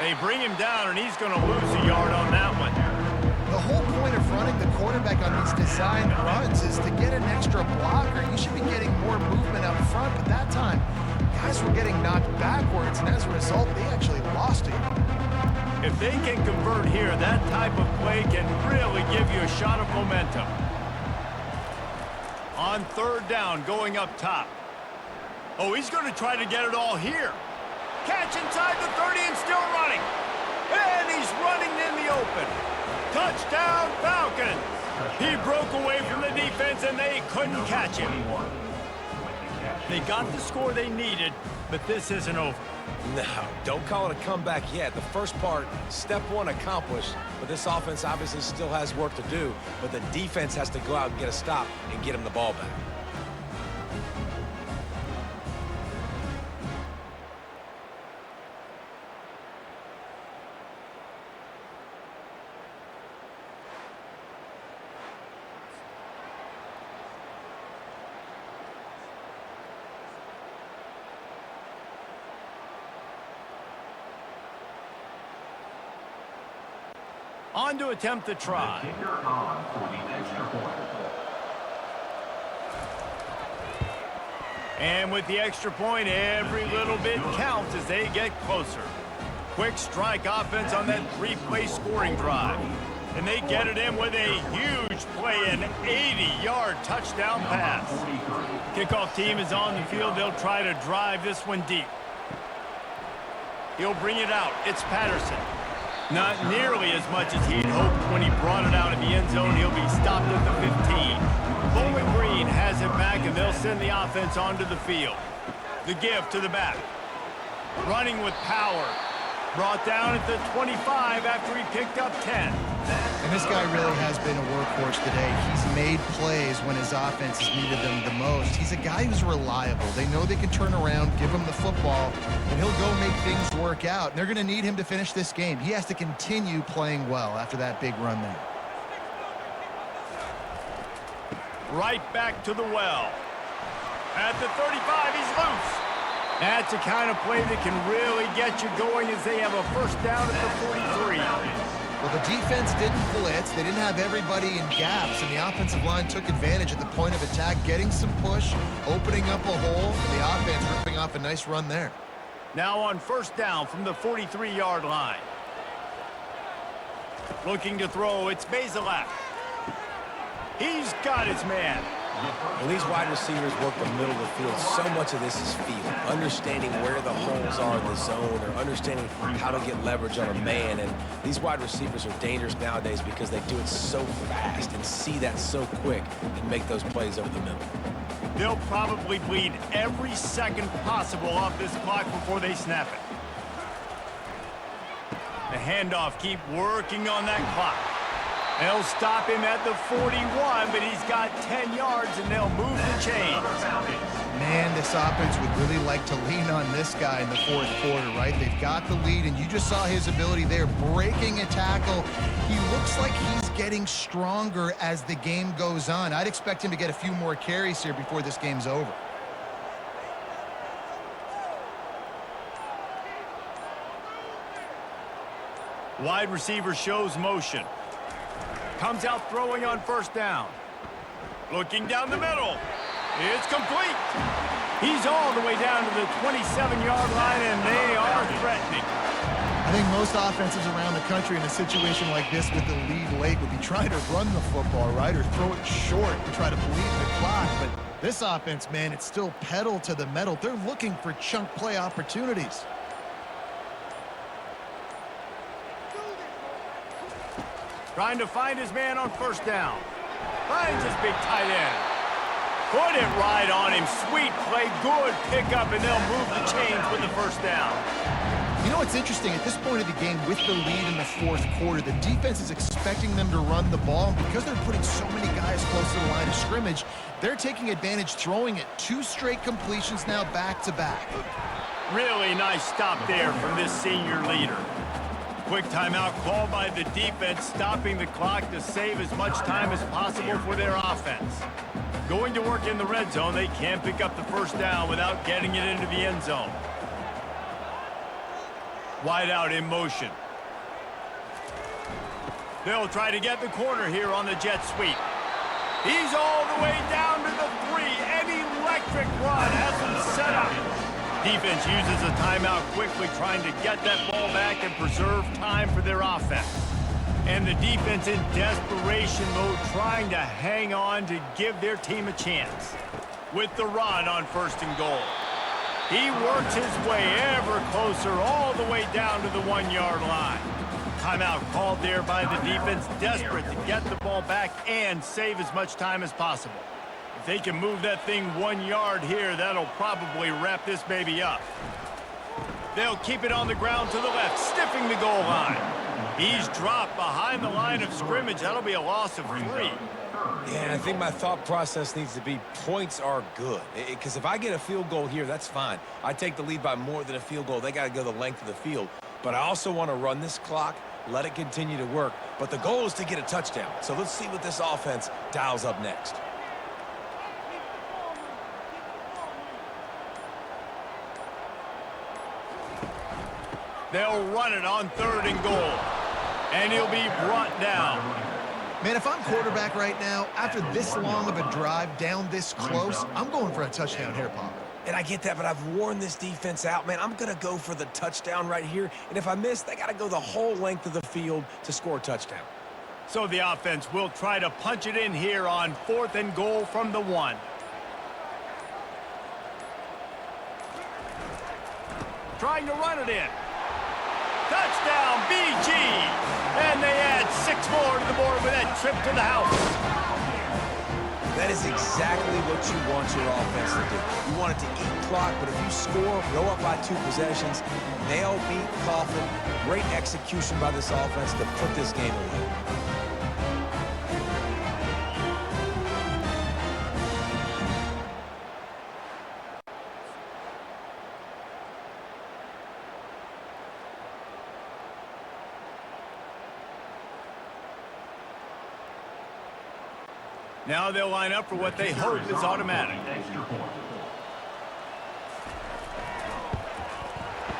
They bring him down, and he's going to lose a yard on that one. The whole point of running the quarterback on these designed runs is to get an extra blocker. You should be getting more movement up front, but that time, guys were getting knocked backwards, and as a result, they actually lost it. If they can convert here, that type of play can really give you a shot of momentum. On 3rd down, going up top. Oh, he's going to try to get it all here. Catch inside the 30 and still running. And he's running in the open. Touchdown, Falcons. He broke away from the defense, and they couldn't catch him. They got the score they needed, but this isn't over. No, don't call it a comeback yet. The first part, step 1 accomplished, but this offense obviously still has work to do, but the defense has to go out and get a stop and get him the ball back. On to attempt the try. The kicker on for the extra point. And with the extra point, every little bit counts as they get closer. Quick strike offense on that 3-play scoring drive. And they get it in with a huge play, an 80-yard touchdown pass. Kickoff team is on the field. They'll try to drive this one deep. He'll bring it out. It's Patterson. Not nearly as much as he'd hoped when he brought it out of the end zone. He'll be stopped at the 15. Bowling Green has it back, and they'll send the offense onto the field. The give to the back. Running with power. Brought down at the 25 after he picked up 10. And this guy really has been a workhorse today. He's made plays when his offense has needed them the most. He's a guy who's reliable. They know they can turn around, give him the football, and he'll go make things work out. And they're going to need him to finish this game. He has to continue playing well after that big run there. Right back to the well. At the 35, he's loose. That's the kind of play that can really get you going as they have a first down at the 43. Well, the defense didn't blitz. They didn't have everybody in gaps, and the offensive line took advantage at the point of attack, getting some push, opening up a hole, and the offense ripping off a nice run there. Now on first down from the 43-yard line. Looking to throw, it's Bazelak. He's got his man. When these wide receivers work the middle of the field, so much of this is feel. Understanding where the holes are in the zone, or understanding how to get leverage on a man. And these wide receivers are dangerous nowadays because they do it so fast and see that so quick and make those plays over the middle. They'll probably bleed every second possible off this clock before they snap it. The handoff, keep working on that clock. They'll stop him at the 41, but he's got 10 yards, and they'll move the chains. Man, this offense would really like to lean on this guy in the fourth quarter, right? They've got the lead, and you just saw his ability there, breaking a tackle. He looks like he's getting stronger as the game goes on. I'd expect him to get a few more carries here before this game's over. Wide receiver shows motion. Comes out throwing on first down. Looking down the middle. It's complete. He's all the way down to the 27-yard line, and they are threatening. I think most offenses around the country in a situation like this with the lead late would be trying to run the football, right, or throw it short and try to bleed the clock. But this offense, man, it's still pedal to the metal. They're looking for chunk play opportunities. Trying to find his man on first down. Finds his big tight end. Put it right on him. Sweet play, good pickup, and they'll move the chains with the first down. You know what's interesting? At this point of the game, with the lead in the fourth quarter, the defense is expecting them to run the ball. And because they're putting so many guys close to the line of scrimmage, they're taking advantage, throwing it. 2 straight completions now back-to-back. Really nice stop there from this senior leader. Quick timeout called by the defense, stopping the clock to save as much time as possible for their offense. Going to work in the red zone, they can't pick up the first down without getting it into the end zone. Wide out in motion. They'll try to get the corner here on the jet sweep. He's all the way down to the 3. An electric run has him set up. Defense uses a timeout quickly, trying to get that ball back and preserve time for their offense. And the defense in desperation mode, trying to hang on to give their team a chance. With the run on first and goal. He works his way ever closer, all the way down to the 1-yard line. Timeout called there by the defense, desperate to get the ball back and save as much time as possible. If they can move that thing 1 yard here, that'll probably wrap this baby up. They'll keep it on the ground to the left, stiffing the goal line. He's dropped behind the line of scrimmage. That'll be a loss of 3. Yeah, I think my thought process needs to be points are good. Because if I get a field goal here, that's fine. I take the lead by more than a field goal. They got to go the length of the field. But I also want to run this clock, let it continue to work. But the goal is to get a touchdown. So let's see what this offense dials up next. They'll run it on 3rd and goal. And he'll be brought down. Man, if I'm quarterback right now, after this long of a drive down this close, I'm going for a touchdown here, Pop. And I get that, but I've worn this defense out, man. I'm going to go for the touchdown right here. And if I miss, they got to go the whole length of the field to score a touchdown. So the offense will try to punch it in here on 4th and goal from the 1. Trying to run it in. Touchdown, BG! And they add 6 more to the board with that trip to the house. That is exactly what you want your offense to do. You want it to eat clock, but if you score, go up by 2 possessions, nail, beat, coffin, great execution by this offense to put this game away. Now they'll line up for what they hope is automatic.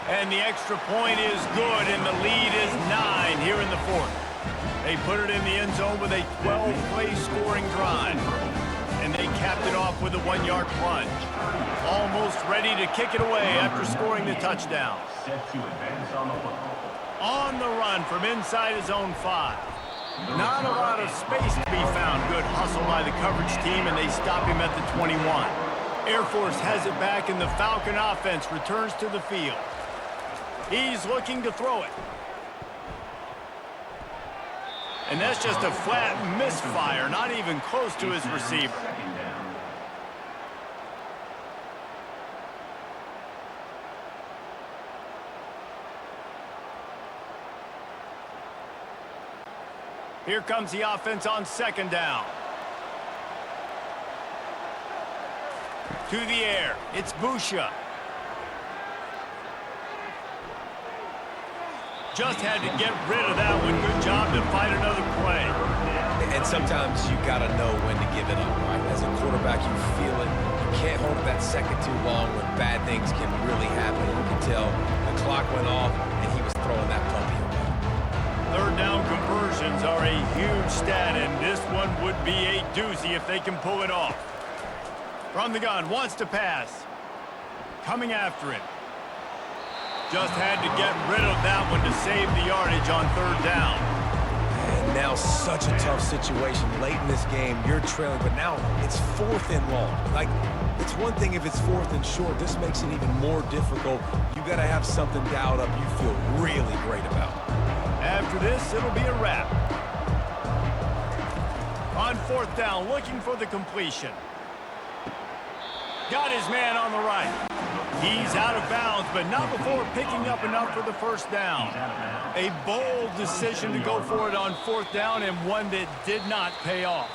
And the extra point is good, and the lead is 9 here in the fourth. They put it in the end zone with a 12-play scoring drive. And they capped it off with a 1-yard plunge. Almost ready to kick it away after scoring the touchdown. On the run from inside his own 5. Not a lot of space to be found. Good hustle by the coverage team, and they stop him at the 21. Air Force has it back, and the Falcon offense returns to the field. He's looking to throw it. And that's just a flat misfire, not even close to his receiver. Here comes the offense on 2nd down. To the air, it's Busha. Just had to get rid of that one. Good job to fight another play. And sometimes you got to know when to give it up, right? As a quarterback, you feel it. You can't hold it that second too long when bad things can really happen. You can tell the clock went off, and he was throwing that puppy away. 3rd down conversions are a huge stat, and this one would be a doozy if they can pull it off. From the gun, wants to pass. Coming after it. Just had to get rid of that one to save the yardage on 3rd down. And now such a tough situation. Late in this game, you're trailing, but now it's 4th and long. Like, it's one thing if it's 4th and short. This makes it even more difficult. You got to have something dialed up you feel really great about. After this, it'll be a wrap. On 4th down, looking for the completion. Got his man on the right. He's out of bounds, but not before picking up enough for the 1st down. A bold decision to go for it on 4th down, and one that did not pay off.